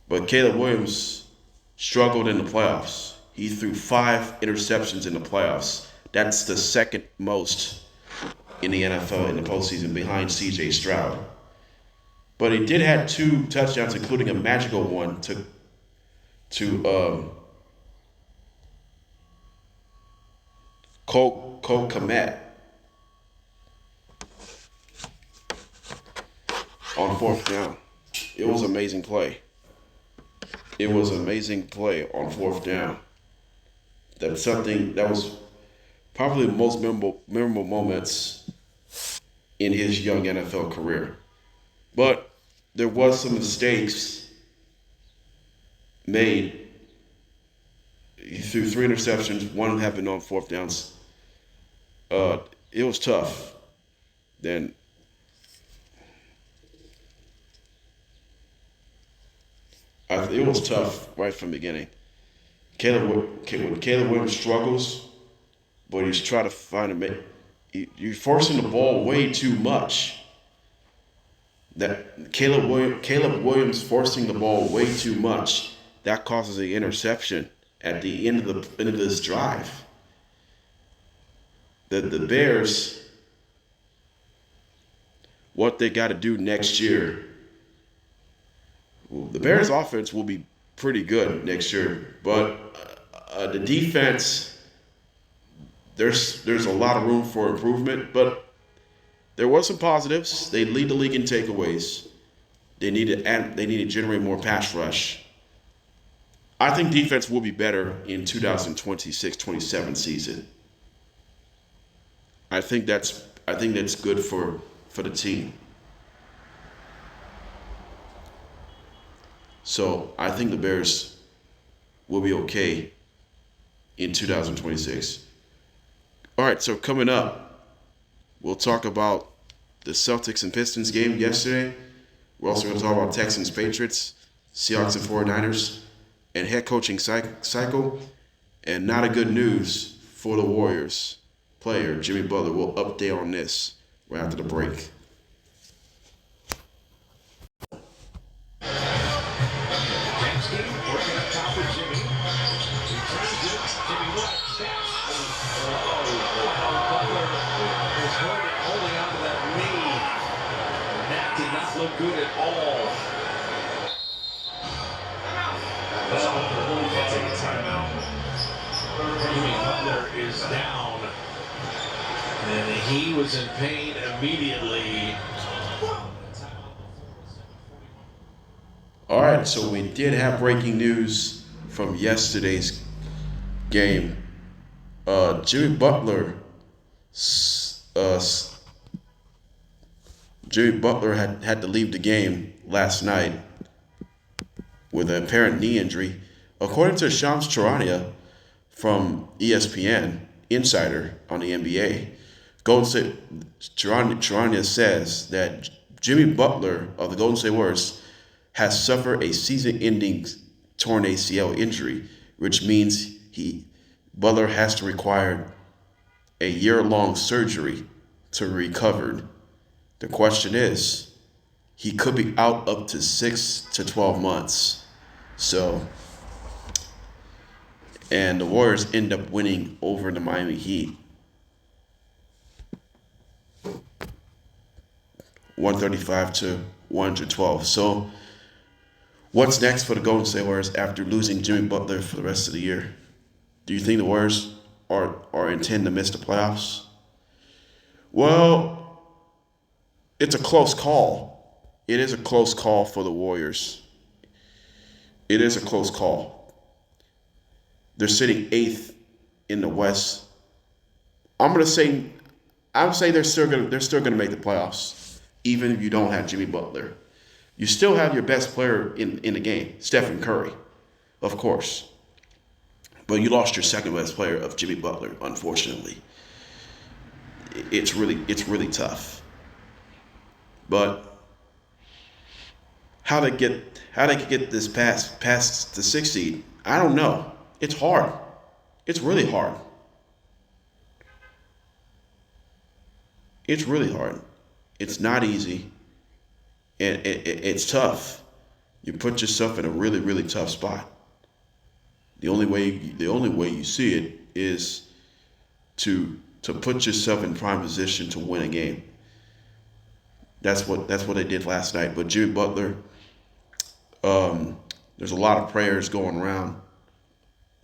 S1: but Caleb Williams struggled in the playoffs. He threw 5 interceptions in the playoffs. That's the second most in the NFL in the postseason, behind C.J. Stroud. But he did have 2 touchdowns, including a magical one to Cole Kmet on 4th down. It was an amazing play. It was an amazing play on 4th down. That's something that was probably the most memorable moments in his young NFL career. But there was some mistakes made. He threw 3 interceptions. One happened on 4th downs. It was tough. Then it was tough right from the beginning. Caleb Williams struggles, but he's trying to find you're forcing the ball way too much. That Caleb Williams forcing the ball way too much, that causes an interception at the end of this drive. The Bears, what they got to do next year. The Bears' offense will be pretty good next year, but the defense, there's a lot of room for improvement. But there were some positives. They lead the league in takeaways. They need to generate more pass rush. I think defense will be better in 2026-27 season. I think that's good for the team. So I think the Bears will be okay in 2026. All right, so coming up, we'll talk about the Celtics and Pistons game yesterday. We're also going to talk about Texans, Patriots, Seahawks and 49ers, and head coaching cycle. And not a good news for the Warriors player, Jimmy Butler. Will update on this right after the break.
S2: Look good at all.
S5: Take a timeout.
S2: Jimmy Butler is down. And he was in pain immediately.
S1: All right, so we did have breaking news from yesterday's game. Jimmy Butler had to leave the game last night with an apparent knee injury. According to Shams Charania from ESPN, insider on the NBA, Golden State Charania says that Jimmy Butler of the Golden State Warriors has suffered a season-ending torn ACL injury, which means Butler has to require a year-long surgery to recover. The question is, he could be out up to 6 to 12 months. So, and the Warriors end up winning over the Miami Heat, 135 to 112. So, what's next for the Golden State Warriors after losing Jimmy Butler for the rest of the year? Do you think the Warriors are intend to miss the playoffs? Well, it's a close call. It is a close call for the Warriors. It is a close call. They're sitting 8th in the West. I'm saying they're still gonna make the playoffs, even if you don't have Jimmy Butler. You still have your best player in the game, Stephen Curry, of course. But you lost your second best player of Jimmy Butler, unfortunately. It's really tough. But how they could get this past the 6th seed. I don't know. It's hard. It's really hard. It's really hard. It's not easy. And it's tough. You put yourself in a really, really tough spot. The only way you see it is to put yourself in prime position to win a game. That's what they did last night. But Jimmy Butler, there's a lot of prayers going around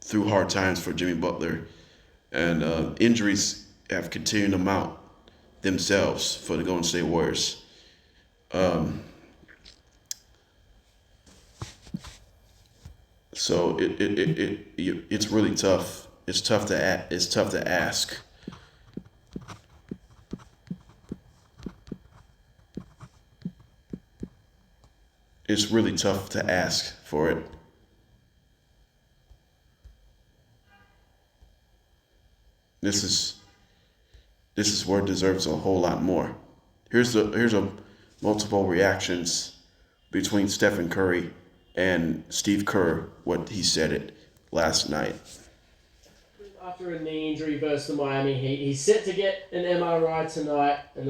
S1: through hard times for Jimmy Butler, and injuries have continued to mount themselves for the Golden State Warriors. So it's really tough. It's tough to ask. It's really tough to ask for it. This is where it deserves a whole lot more. Here's a multiple reactions between Stephen Curry and Steve Kerr, what he said it last night.
S7: After a knee injury versus the Miami Heat, he's set to get an MRI tonight. And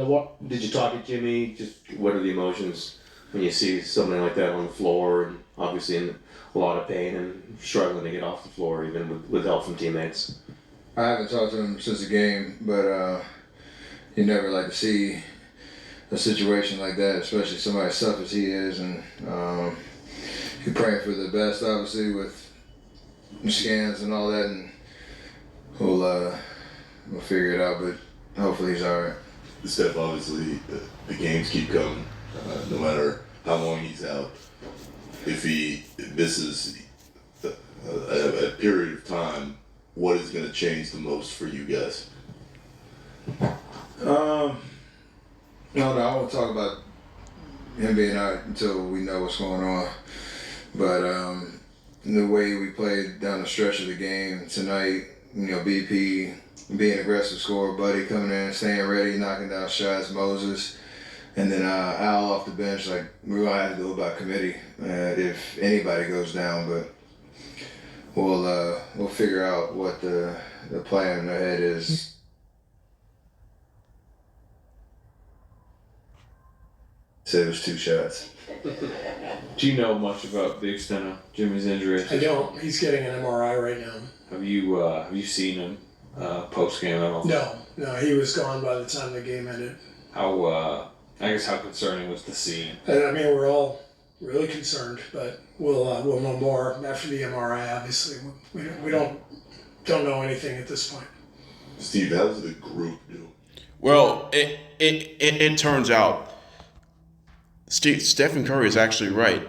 S8: Did you talk to Jimmy? Just what are the emotions when you see something like that on the floor, and obviously in a lot of pain and struggling to get off the floor, even with help from teammates?
S9: I haven't talked to him since the game, but you never like to see a situation like that, especially somebody as tough as he is, and you're praying for the best, obviously, with scans and all that, and we'll figure it out, but hopefully he's all right.
S3: Steph, obviously, the games keep coming, no matter how long he's out. If he misses a period of time, what is going to change the most for you guys?
S9: No, I won't talk about him being out until we know what's going on. But the way we played down the stretch of the game tonight, BP being aggressive scorer, Buddy coming in, staying ready, knocking down shots, Moses, and then Al off the bench. Like, we're gonna have to do it by committee if anybody goes down, but we'll figure out what the plan ahead is. Said it was 2 shots.
S10: Do you know much about the extent of Jimmy's injury?
S6: I don't. He's getting an MRI right now.
S10: Have you seen him post game at all?
S6: No, he was gone by the time the game ended.
S10: How concerning was the scene?
S6: And, I mean, we're all really concerned, but we'll know more after the MRI. Obviously, we don't know anything at this point.
S3: Steve, how does the group do?
S1: Well, it turns out Stephen Curry is actually right.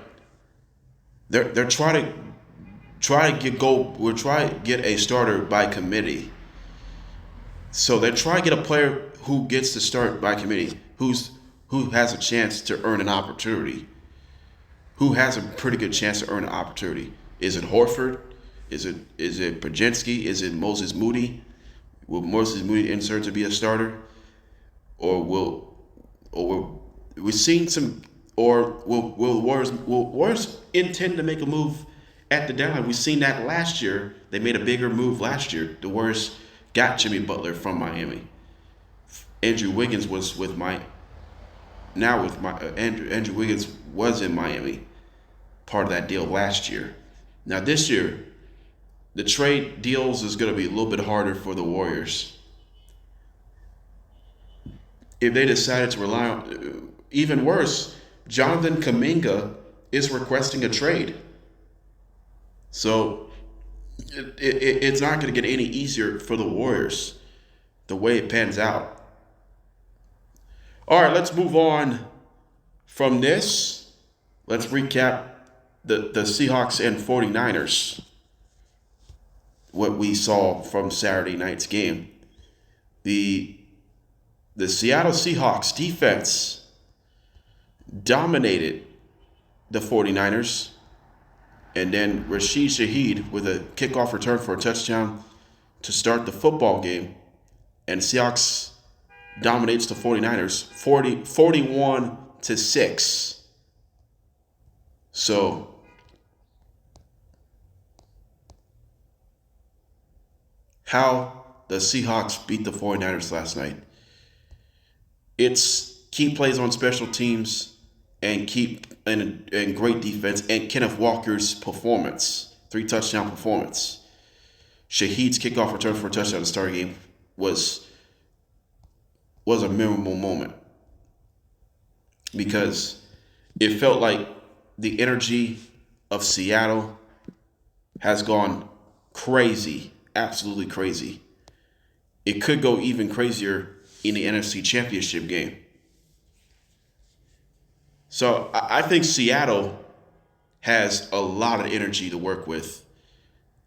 S1: They're trying to get a starter by committee. So they're trying to get a player who gets to start by committee, who has a chance to earn an opportunity, who has a pretty good chance to earn an opportunity. Is it Horford? Is it Pajinski? Is it Moses Moody? Will Moses Moody insert to be a starter, will Warriors intend to make a move at the deadline? We've seen that last year. They made a bigger move last year. The Warriors got Jimmy Butler from Miami. Andrew Wiggins Andrew Wiggins was in Miami, part of that deal last year. Now this year, the trade deals is going to be a little bit harder for the Warriors. If they decided to rely on, even worse, Jonathan Kuminga is requesting a trade. So it's not going to get any easier for the Warriors the way it pans out. All right, let's move on from this. Let's recap the Seahawks and 49ers, what we saw from Saturday night's game. The Seattle Seahawks defense dominated the 49ers, and then Rashid Shaheed with a kickoff return for a touchdown to start the football game, and Seahawks dominates the 49ers 41-6. So how the Seahawks beat the 49ers last night? It's key plays on special teams and great defense and Kenneth Walker's performance, 3-touchdown performance. Shaheed's kickoff return for a touchdown to start the game was a memorable moment because it felt like the energy of Seattle has gone crazy, absolutely crazy. It could go even crazier in the NFC Championship game. So I think Seattle has a lot of energy to work with.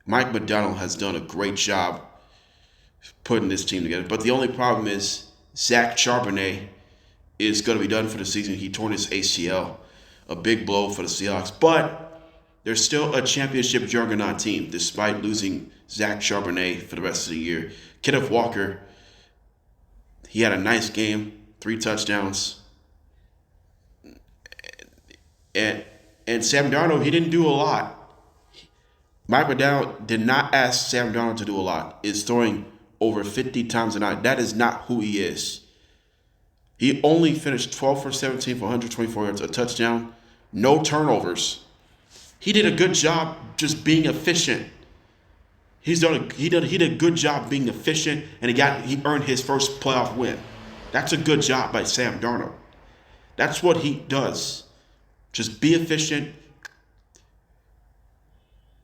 S1: Mike McDonald has done a great job putting this team together. But the only problem is Zach Charbonnet is going to be done for the season. He torn his ACL, a big blow for the Seahawks. But they're still a championship juggernaut team despite losing Zach Charbonnet for the rest of the year. Kenneth Walker, he had a nice game, 3 touchdowns. And Sam Darnold, he didn't do a lot. Mike McDonald did not ask Sam Darnold to do a lot. Is throwing over 50 times a night. That is not who he is. He only finished 12 for 17 for 124 yards, a touchdown, no turnovers. He did a good job just being efficient. He did a good job being efficient, and he earned his first playoff win. That's a good job by Sam Darnold. That's what he does. Just be efficient.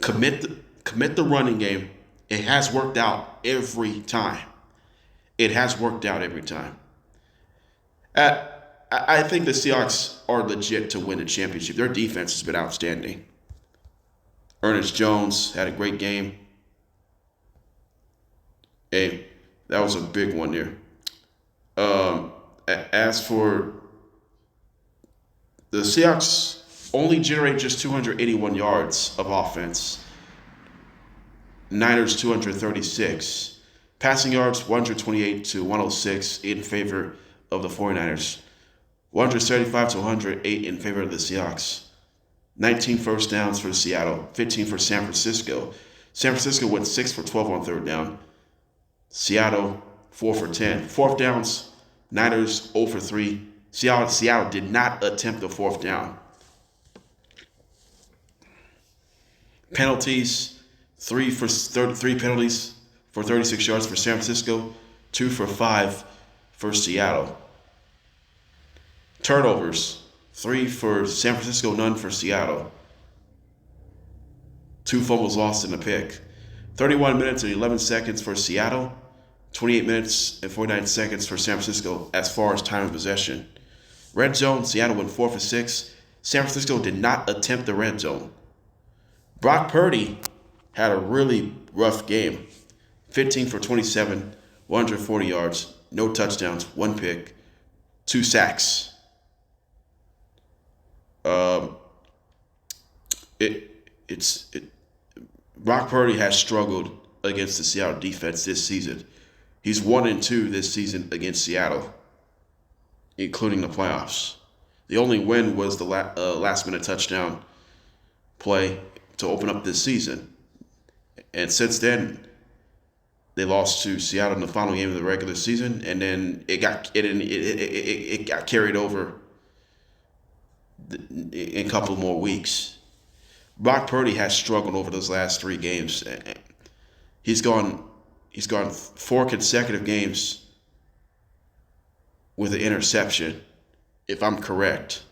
S1: Commit the running game. It has worked out every time. It has worked out every time. I think the Seahawks are legit to win the championship. Their defense has been outstanding. Ernest Jones had a great game. Hey, that was a big one there. As for the Seahawks, only generate just 281 yards of offense. Niners 236. Passing yards 128 to 106 in favor of the 49ers. 175 to 108 in favor of the Seahawks. 19 first downs for Seattle, 15 for San Francisco. San Francisco went 6 for 12 on third down. Seattle 4 for 10. Fourth downs, Niners 0 for 3. Seattle did not attempt the fourth down. Penalties, 3 penalties for 36 yards for San Francisco, 2 for 5 for Seattle. Turnovers, 3 for San Francisco, none for Seattle. 2 fumbles lost in a pick. 31 minutes and 11 seconds for Seattle. 28 minutes and 49 seconds for San Francisco as far as time of possession. Red zone, Seattle went 4 for 6. San Francisco did not attempt the red zone. Brock Purdy had a really rough game. 15 for 27, 140 yards, no touchdowns, 1 pick, 2 sacks. Brock Purdy has struggled against the Seattle defense this season. He's 1-2 this season against Seattle, including the playoffs. The only win was the last-minute touchdown play to open up this season. And since then, they lost to Seattle in the final game of the regular season, and then it got carried over in a couple more weeks. Brock Purdy has struggled over those last 3 games. He's gone 4 consecutive games with an interception, if I'm correct.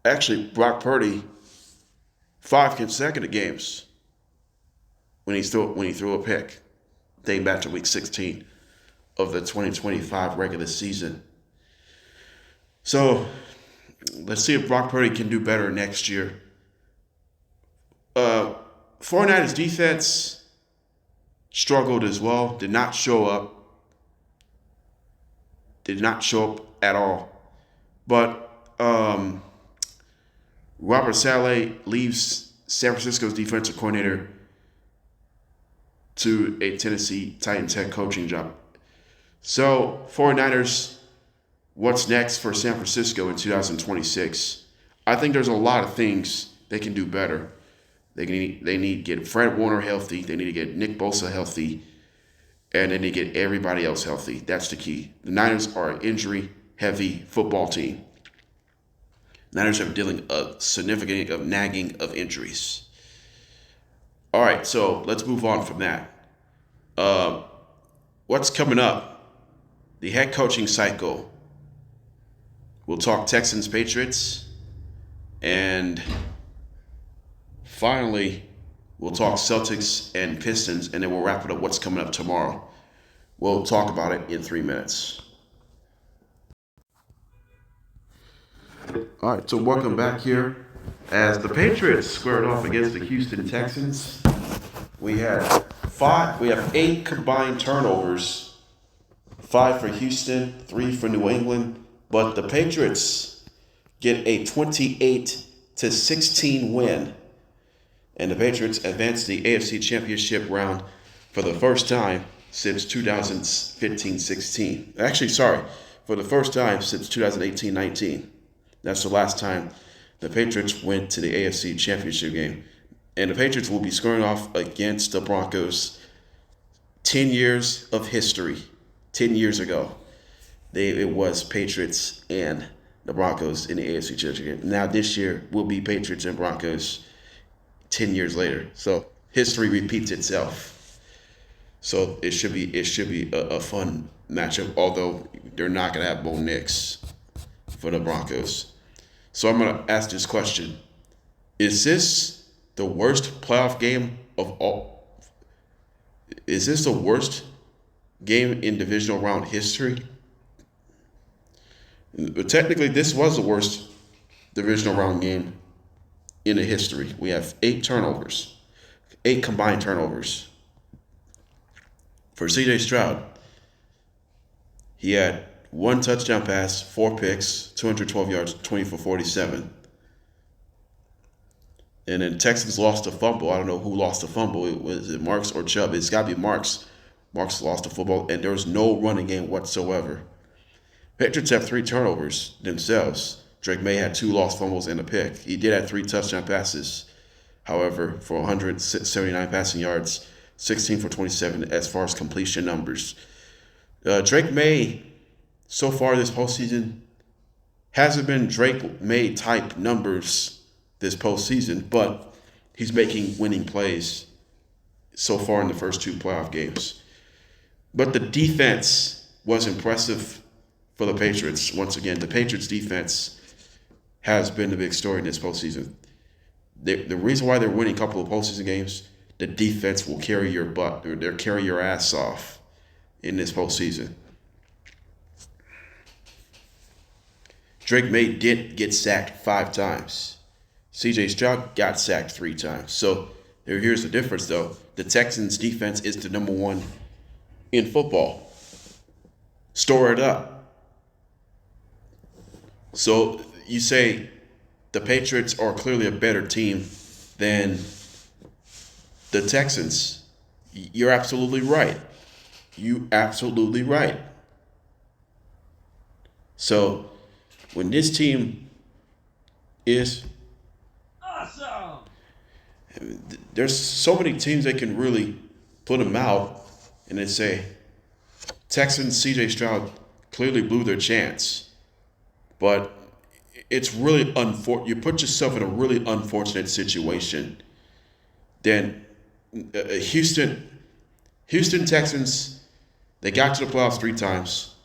S1: Actually, Brock Purdy, 5 consecutive games when he threw a pick, dating back to week 16. of the 2025 regular season. So let's see if Brock Purdy can do better next year. 49ers defense struggled as well. Did not show up. Did not show up at all. But Robert Saleh leaves San Francisco's defensive coordinator to a Tennessee Titans head coaching job. So 49ers, what's next for San Francisco in 2026? I think there's a lot of things they can do better. They need to get Fred Warner healthy. They need to get Nick Bosa healthy. And they need to get everybody else healthy. That's the key. The Niners are an injury-heavy football team. Niners are dealing a significant of nagging of injuries. All right, so let's move on from that. What's coming up? The head coaching cycle. We'll talk Texans, Patriots, and finally, we'll talk Celtics and Pistons, and then we'll wrap it up what's coming up tomorrow. We'll talk about it in 3 minutes. All right, so welcome back here. As the Patriots squared off against the Houston Texans, we have 8 combined turnovers. 5 for Houston, 3 for New England, but the Patriots get a 28-16 win. And the Patriots advance the AFC Championship round for the first time since 2015-16. Actually, for the first time since 2018-19. That's the last time the Patriots went to the AFC Championship game. And the Patriots will be squaring off against the Broncos. 10 years of history. 10 years ago, it was Patriots and the Broncos in the AFC Championship game. Now this year will be Patriots and Broncos 10 years later. So history repeats itself. So it should be a fun matchup, although they're not going to have Bo Nix for the Broncos. So I'm going to ask this question. Is this the worst playoff game of all? Is this the worst game in divisional round history? But technically, this was the worst divisional round game in the history. We have 8 turnovers, 8 combined turnovers. For C.J. Stroud, he had 1 touchdown pass, 4 picks, 212 yards, 20 for 47. And then Texans lost a fumble. I don't know who lost the fumble. Was it Marks or Chubb? It's got to be Marks. Marks lost the football, and there was no running game whatsoever. Patriots have 3 turnovers themselves. Drake May had 2 lost fumbles and a pick. He did have 3 touchdown passes, however, for 179 passing yards, 16 for 27 as far as completion numbers. Drake May, so far this postseason, hasn't been Drake May type numbers this postseason, but he's making winning plays so far in the first 2 playoff games. But the defense was impressive for the Patriots. Once again, the Patriots defense has been the big story in this postseason. The reason why they're winning a couple of postseason games, the defense will carry your butt, or they'll carry your ass off in this postseason. Drake May did get sacked 5 times. C.J. Stroud got sacked 3 times. So here's the difference, though. The Texans' defense is the number 1 in football. Store it up. So you say the Patriots are clearly a better team than the Texans. You're absolutely right. You absolutely right. So when this team is awesome, there's so many teams that can really put them out and then say, Texans, C.J. Stroud clearly blew their chance. But it's really unfortunate. You put yourself in a really unfortunate situation. Then Houston Texans, they got to the playoffs 3 times.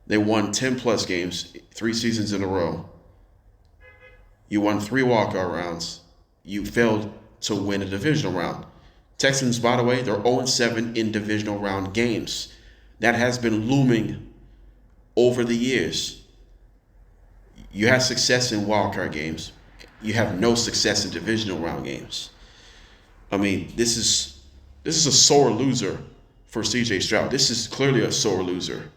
S1: They won 10-plus games, 3 seasons in a row. You won 3 walkout rounds. You failed to win a divisional round. Texans, by the way, they're 0-7 in divisional round games. that has been looming over the years. You have success in wildcard games. You have no success in divisional round games. I mean, this is a sore loser for CJ Stroud. This is clearly a sore loser.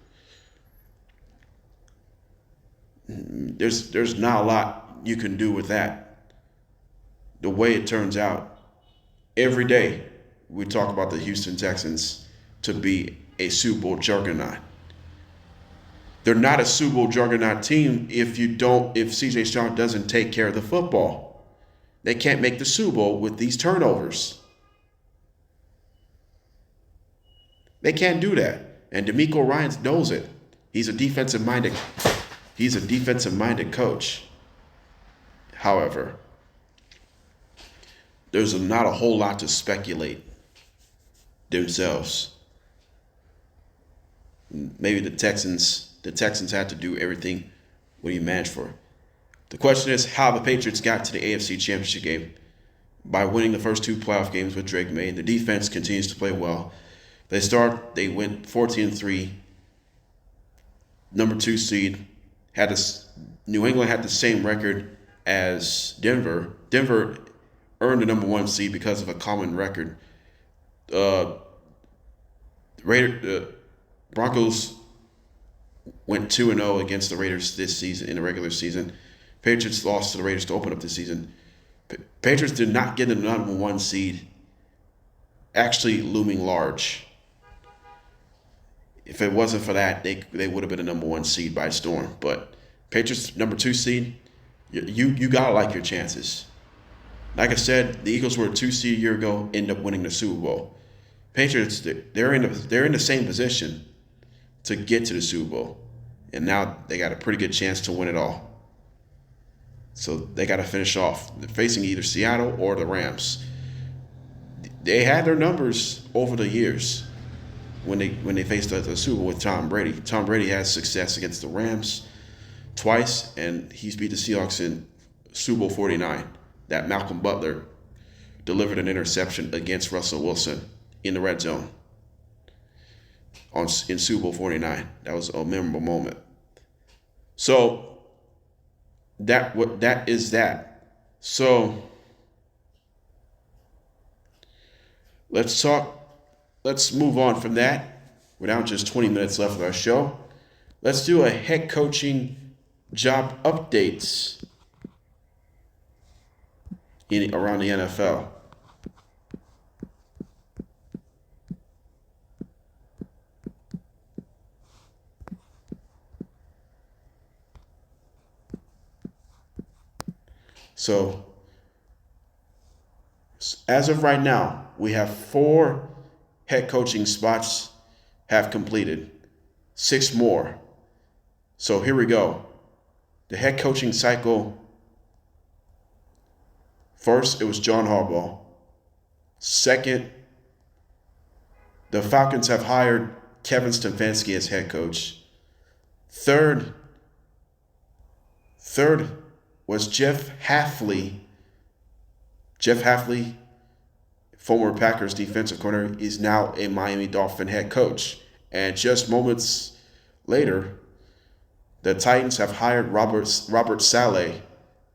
S1: There's not a lot you can do with that. The way it turns out, every day we talk about the Houston Texans to be a Super Bowl juggernaut. They're not a Super Bowl juggernaut team if CJ Stroud doesn't take care of the football. They can't make the Super Bowl with these turnovers. They can't do that. And DeMeco Ryans knows it. He's a defensive-minded coach. However, there's not a whole lot to speculate themselves. Maybe the Texans had to do everything what he managed for. The question is how the Patriots got to the AFC Championship game by winning the first 2 playoff games with Drake May. The defense continues to play well. They went 14-3. Number 2 seed. New England had the same record as Denver. Denver earned the number 1 seed because of a common record. Broncos went 2-0 against the Raiders this season in the regular season. Patriots lost to the Raiders to open up the season. Patriots did not get the number 1 seed, actually looming large. If it wasn't for that, they would have been a number 1 seed by storm. But Patriots number 2 seed, you gotta like your chances. Like I said, the Eagles were a 2 seed a year ago, end up winning the Super Bowl. Patriots, they're in the same position to get to the Super Bowl, and now they got a pretty good chance to win it all. So they got to finish off. They're facing either Seattle or the Rams. They had their numbers over the years when they faced the Super Bowl with Tom Brady. Tom Brady has success against the Rams twice, and he's beat the Seahawks in Super Bowl 49. That Malcolm Butler delivered an interception against Russell Wilson in the red zone in Super Bowl 49. That was a memorable moment. So that is that. So let's move on from that. We're down just 20 minutes left of our show. Let's do a head coaching job updates around the NFL. So, as of right now, we have 4 head coaching spots have completed, 6 more. So here we go. The head coaching cycle. First, it was John Harbaugh. Second, the Falcons have hired Kevin Stefanski as head coach. Third was Jeff Hafley. Jeff Hafley, former Packers defensive coordinator, is now a Miami Dolphin head coach. And just moments later, the Titans have hired Robert Saleh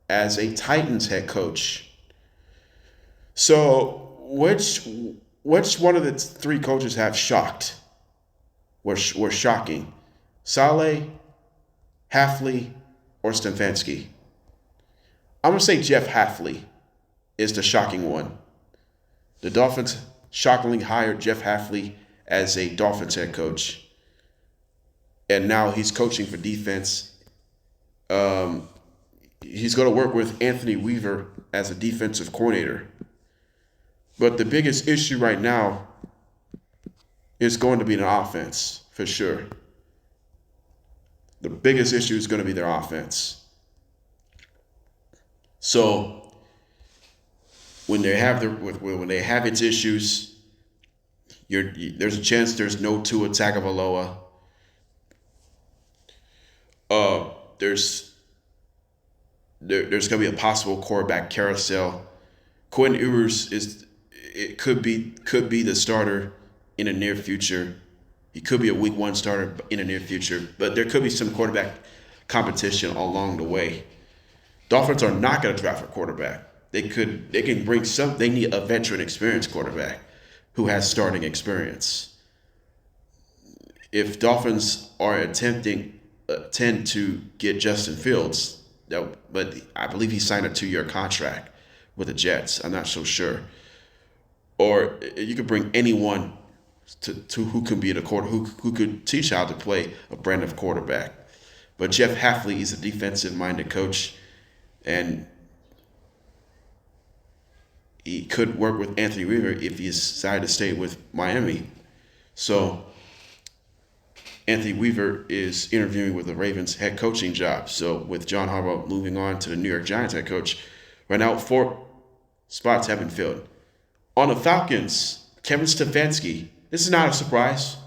S1: as a Titans head coach. So, which one of the 3 coaches have shocked? Were shocking? Saleh, Hafley, or Stefanski? I'm going to say Jeff Hafley is the shocking one. The Dolphins shockingly hired Jeff Hafley as a Dolphins head coach. And now he's coaching for defense. He's going to work with Anthony Weaver as a defensive coordinator. But the biggest issue right now is going to be the offense, for sure. The biggest issue is going to be their offense. So when they have its issues, there's a chance there's no Tua Tagovailoa. There's going to be a possible quarterback carousel. Quinn Ewers could be the starter in the near future. He could be a week 1 starter in the near future, but there could be some quarterback competition along the way. Dolphins are not going to draft a quarterback. They can bring some. They need a veteran, experienced quarterback who has starting experience. If Dolphins are tend to get Justin Fields, but I believe he signed a 2-year contract with the Jets. I'm not so sure. Or you could bring anyone to who can be the who could teach how to play a brand of quarterback. But Jeff Hafley is a defensive-minded coach, and he could work with Anthony Weaver if he decided to stay with Miami. So Anthony Weaver is interviewing with the Ravens head coaching job. So with John Harbaugh moving on to the New York Giants head coach, right now 4 spots have been filled. On the Falcons, Kevin Stefanski. This is not a surprise.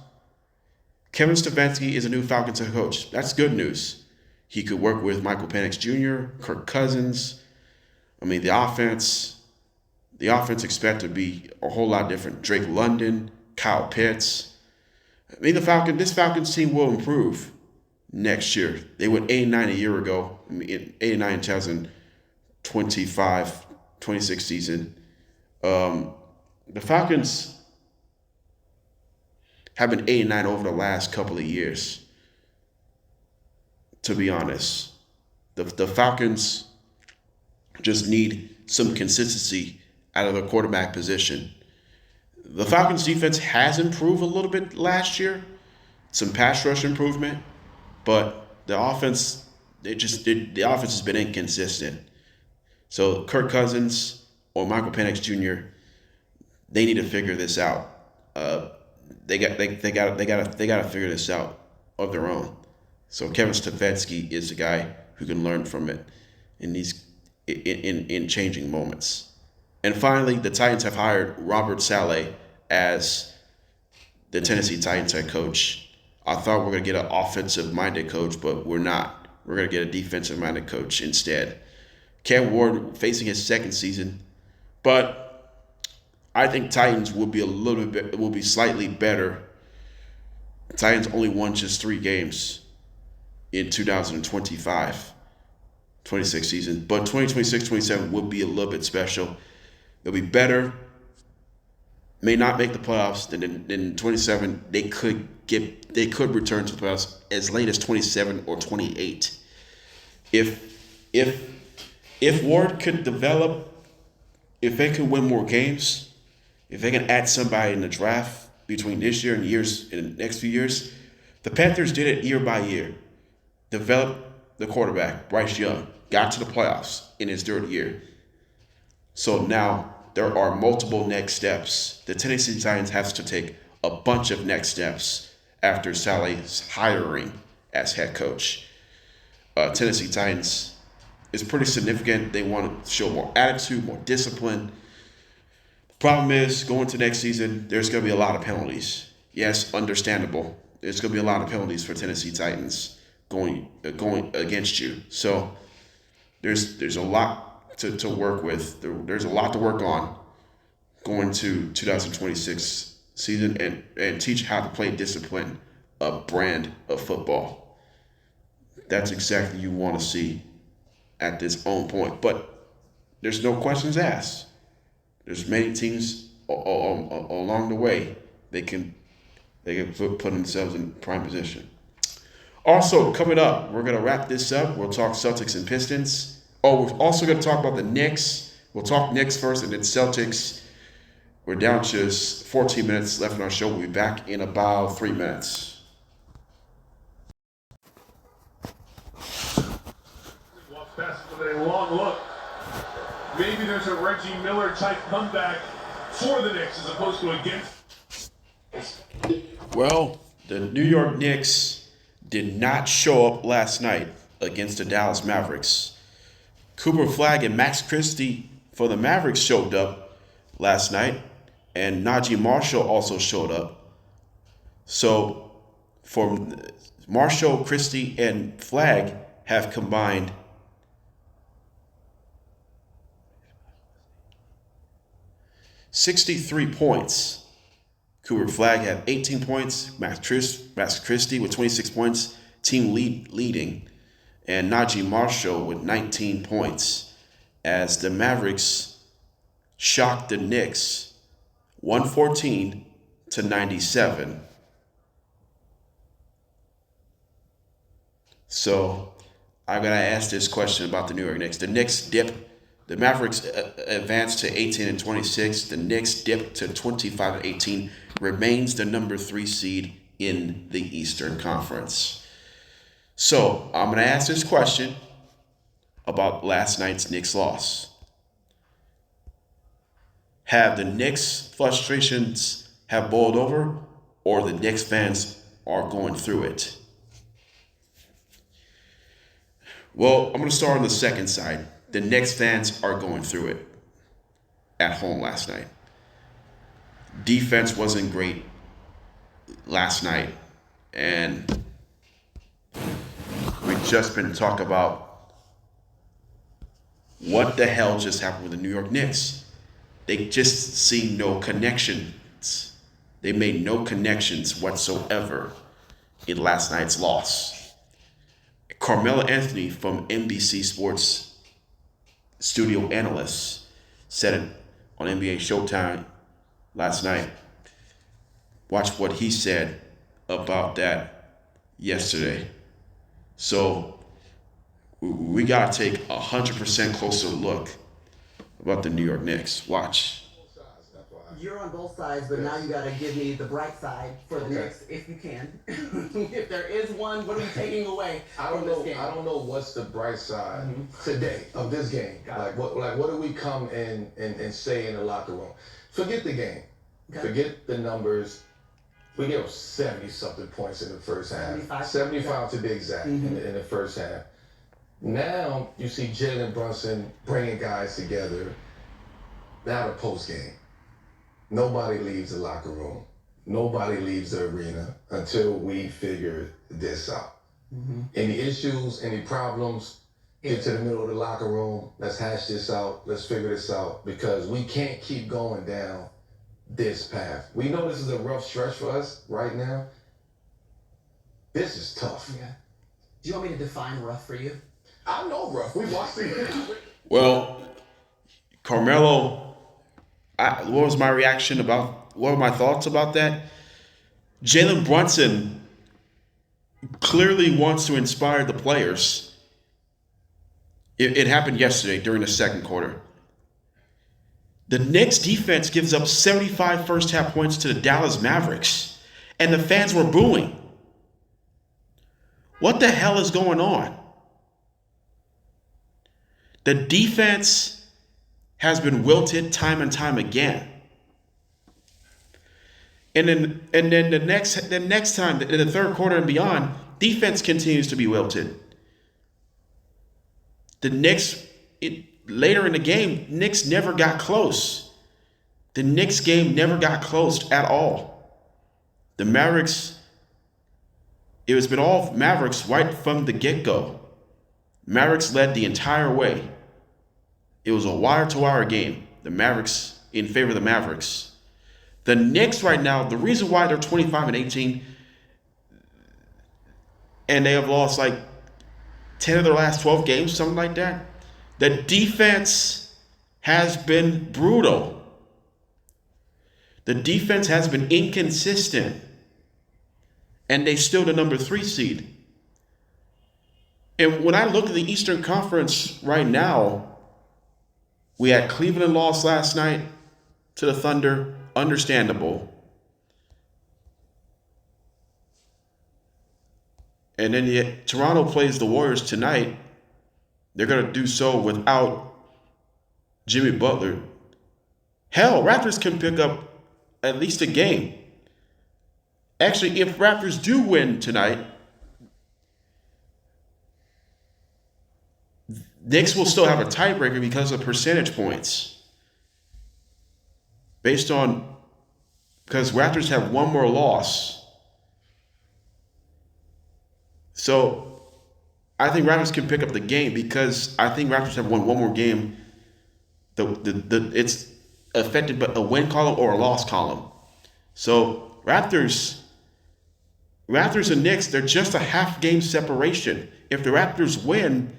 S1: Kevin Stefanski is a new Falcons head coach. That's good news. He could work with Michael Penix Jr., Kirk Cousins. I mean, the offense expect to be a whole lot different. Drake London, Kyle Pitts. I mean, this Falcons team will improve next year. They went 8-9 a year ago. I mean, 8-9 in 2025, 26 season. The Falcons have been 8-9 over the last couple of years. To be honest, the Falcons just need some consistency out of the quarterback position. The Falcons defense has improved a little bit last year, some pass rush improvement, but the offense the offense has been inconsistent. So Kirk Cousins or Michael Penix Jr., they need to figure this out. They got to figure this out of their own. So Kevin Stefanski is the guy who can learn from it in these in changing moments. And finally, the Titans have hired Robert Saleh as the Tennessee Titans head coach. I thought we were going to get an offensive-minded coach, but we're not. We're going to get a defensive-minded coach instead. Cam Ward facing his second season, but I think Titans will be slightly better. Titans only won just 3 games in 2025, 26 season, but 2026-27 will be a little bit special. They'll be better. May not make the playoffs. Then in 27, they could return to the playoffs as late as 27 or 28. If Ward could develop, if they can win more games, if they can add somebody in the draft between this year and in the next few years, the Panthers did it year by year. Developed the quarterback, Bryce Young, got to the playoffs in his 3rd year. So now there are multiple next steps. The Tennessee Titans have to take a bunch of next steps after Saleh's hiring as head coach. Tennessee Titans is pretty significant. They want to show more attitude, more discipline. The problem is, going to next season, there's going to be a lot of penalties. Yes, understandable. There's going to be a lot of penalties for Tennessee Titans going against you. So there's a lot to work with. There's a lot to work on going to 2026 season and teach how to play discipline, a brand of football. That's exactly what you want to see at this own point. But there's no questions asked. There's many teams along the way they can put themselves in prime position. Also, coming up, we're going to wrap this up. We'll talk Celtics and Pistons. Oh, we're also going to talk about the Knicks. We'll talk Knicks first and then Celtics. We're down to just 14 minutes left in our show. We'll be back in about 3 minutes.
S5: Walks past with a long look. Maybe there's a Reggie Miller type comeback for the Knicks as opposed to against.
S1: Well, the New York Knicks did not show up last night against the Dallas Mavericks. Cooper Flagg and Max Christie for the Mavericks showed up last night, and Najee Marshall also showed up. So, for Marshall, Christie, and Flagg have combined 63 points Cooper Flagg had 18 points. Max Christie with 26 points, team leading. And Najee Marshall with 19 points as the Mavericks shocked the Knicks 114-97. So I gotta ask this question about the New York Knicks. The Knicks dip. The Mavericks advanced to 18-26. The Knicks dipped to 25-18. Remains the number 3 seed in the Eastern Conference. So I'm gonna ask this question about last night's Knicks loss. Have the Knicks frustrations have boiled over, or the Knicks fans are going through it? Well, I'm going to start on the second side. The Knicks fans are going through it at home last night. Defense wasn't great last night. And we've just been talking about what the hell just happened with the New York Knicks. They just see no connections. They made no connections whatsoever in last night's loss. Carmelo Anthony from NBC Sports studio analyst said it on NBA Showtime last night. Watch what he said about that yesterday. So we got to take 100% closer look about the New York Knicks. Watch.
S11: You're on both sides, but now you got to give me the bright side for the Knicks, if you can. If there is one, what are you taking away from this game?
S2: I don't know what's the bright side today of this game. What do we come in and say in the locker room? Forget the game. Okay. Forget the numbers. We gave up 70-something points in the first half. 75 to be exact in the first half. Now you see Jalen Brunson bringing guys together. Now the post game. Nobody leaves the locker room. Nobody leaves the arena until we figure this out. Any issues, any problems, get to the middle of the locker room. Let's hash this out. Let's figure this out, because we can't keep going down this path. We know this is a rough stretch for us right now. This is tough.
S11: Yeah. Do you want me to define rough for you?
S2: I know rough. We watched it.
S1: Well, Carmelo, what was my reaction about, what were my thoughts about that? Jalen Brunson clearly wants to inspire the players. It happened yesterday during the second quarter. The Knicks defense gives up 75 first half points to the Dallas Mavericks, and the fans were booing. What the hell is going on? The defense has been wilted time and time again. And then the next time, in the third quarter and beyond, defense continues to be wilted. The Knicks, later in the game, Knicks never got close. The Knicks game never got close at all. The Mavericks, it has been all Mavericks right from the get-go. Mavericks led the entire way. It was a wire-to-wire game. The Mavericks, in favor of the Mavericks. The Knicks right now, the reason why they're 25-18 and they have lost like 10 of their last 12 games, something like that, the defense has been brutal. The defense has been inconsistent. And they still the number 3 seed. And when I look at the Eastern Conference right now, we had Cleveland lost last night to the Thunder. Understandable. And then Toronto plays the Warriors tonight. They're going to do so without Jimmy Butler. Hell, Raptors can pick up at least a game. Actually, if Raptors do win tonight, Knicks will still have a tiebreaker because of percentage points. Because Raptors have one more loss. So I think Raptors can pick up the game because I think Raptors have won one more game. It's affected by a win column or a loss column. So Raptors and Knicks, they're just a half game separation. If the Raptors win,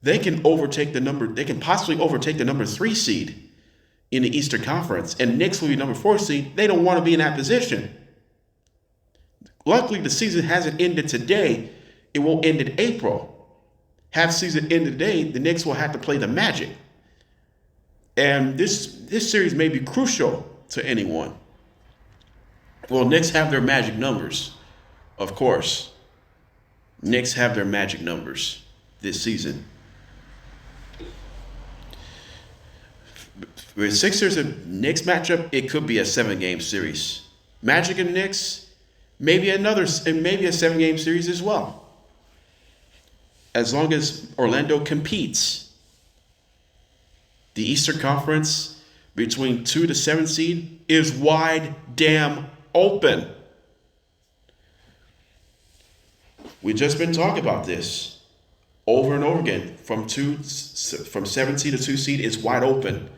S1: they can possibly overtake the number 3 seed in the Eastern Conference, and Knicks will be number 4 seed. They don't want to be in that position. Luckily, the season hasn't ended today. It will end in April. Half season end today, the Knicks will have to play the Magic. And this series may be crucial to anyone. Well, Knicks have their magic numbers, of course. Knicks have their magic numbers this season. With Sixers and Knicks matchup, it could be a 7-game series. Magic and Knicks, maybe a 7-game series as well. As long as Orlando competes. The Eastern Conference between 2 to 7 seed is wide damn open. We've just been talking about this over and over again. From 7 seed to 2 seed is wide open.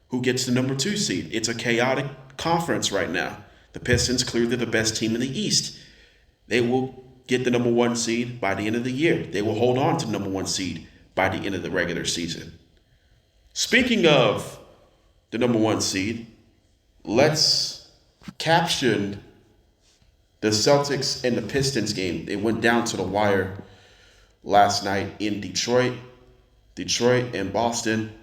S1: Who gets the number 2 seed? It's a chaotic conference right now. The Pistons clearly the best team in the East. They will get the number 1 seed by the end of the year. They will hold on to the number 1 seed by the end of the regular season. Speaking of the number 1 seed, let's caption the Celtics and the Pistons game. It went down to the wire last night in Detroit and Boston.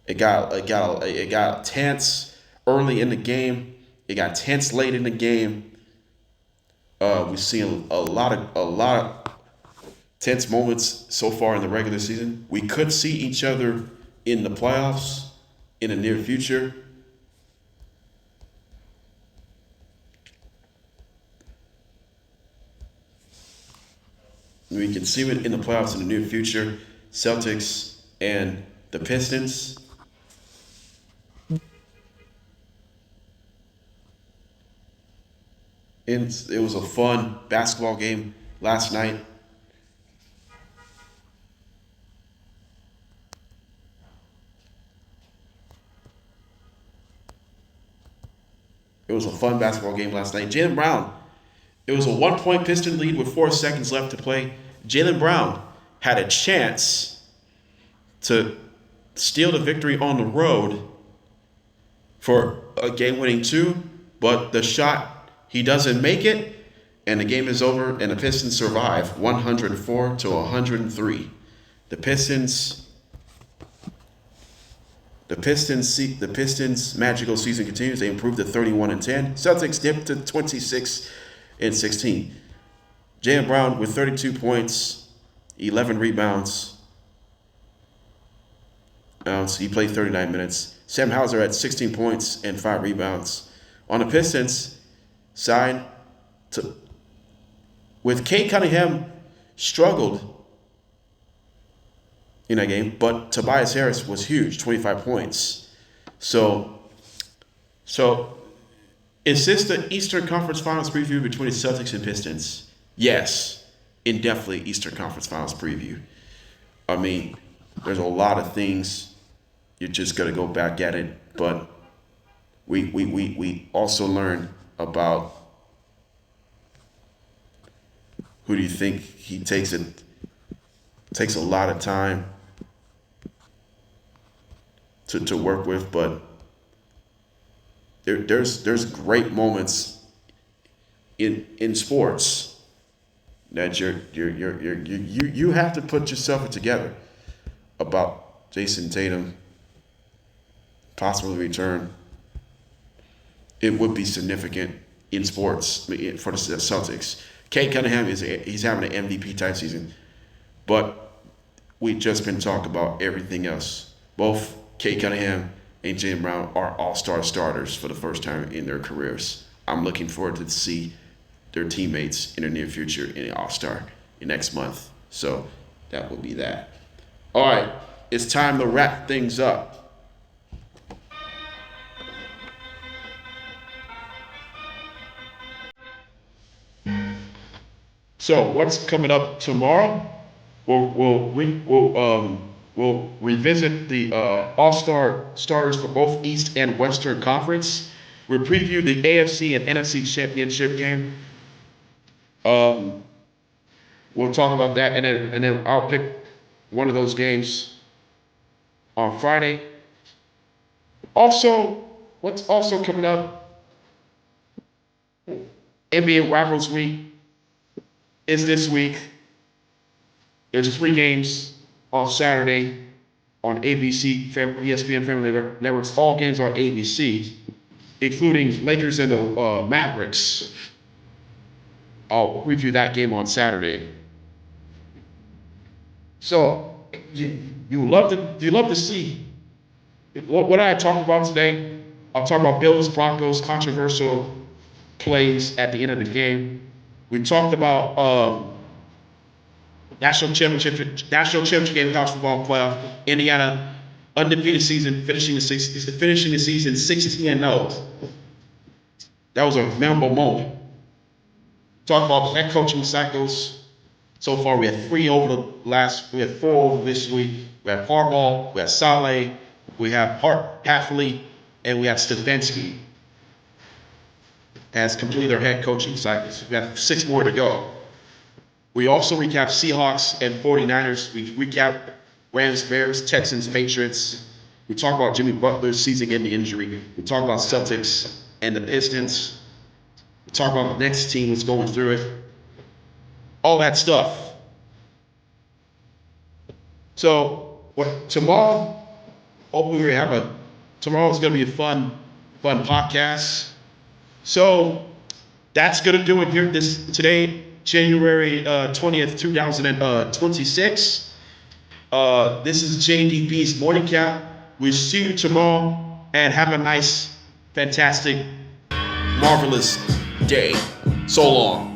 S1: It got tense early in the game. It got tense late in the game. We've seen a lot of tense moments so far in the regular season. We could see each other in the playoffs in the near future. We can see it in the playoffs in the near future. Celtics and the Pistons. It was a fun basketball game last night. Jaylen Brown, it was a 1-point Piston lead with 4 seconds left to play. Jaylen Brown had a chance to steal the victory on the road for a game-winning 2, but the shot, he doesn't make it, and the game is over, and the Pistons survive 104 to 103. The Pistons magical season continues. They improved to 31-10. Celtics dipped to 26-16. Jaylen Brown with 32 points, 11 rebounds. He played 39 minutes. Sam Hauser had 16 points and 5 rebounds. On the Pistons side, with Kate Cunningham struggled in that game, but Tobias Harris was huge, 25 points. So is this the Eastern Conference Finals preview between the Celtics and Pistons? Yes, indefinitely Eastern Conference Finals preview. I mean, there's a lot of things. You're just gonna go back at it, but we also learn about who do you think he takes a lot of time to work with, but there's great moments in sports that you have to put yourself together about Jason Tatum possible return. It would be significant in sports for the Celtics. Kate Cunningham he's having an MVP type season, but we've just been talking about everything else. Both Kate Cunningham and Jaylen Brown are all-star starters for the first time in their careers. I'm looking forward to see their teammates in the near future in the All-Star next month. So that will be that. All right, it's time to wrap things up. So what's coming up tomorrow? We'll revisit the All-Star starters for both East and Western Conference. We'll preview the AFC and NFC championship game. We'll talk about that, and then I'll pick one of those games on Friday. Also, what's also coming up? NBA Rivals Week is this week. There's 3 games on Saturday on ABC, ESPN Family Networks. All games are ABC, including Lakers and the Mavericks. I'll preview that game on Saturday. So you love to see what I talked about today. I'll talk about Bills Broncos controversial plays at the end of the game. We talked about national championship game college football playoff. Indiana undefeated season, finishing the season 16-0. That was a memorable moment. Talk about head coaching cycles. So far, we had 4 over this week. We have Harbaugh, we have Saleh, we have Hafley, and we have Stefanski has completed their head coaching cycles. We have 6 more to go. We also recap Seahawks and 49ers. We recap Rams, Bears, Texans, Patriots. We talk about Jimmy Butler's season-ending injury. We talk about Celtics and the Pistons. We talk about the next team that's going through it. All that stuff. So tomorrow, hopefully tomorrow's gonna be a fun podcast. So that's gonna do it here today, January 20th, 2026. This is JDB's Morning Cap. We'll see you tomorrow and have a nice, fantastic, marvelous day. So long.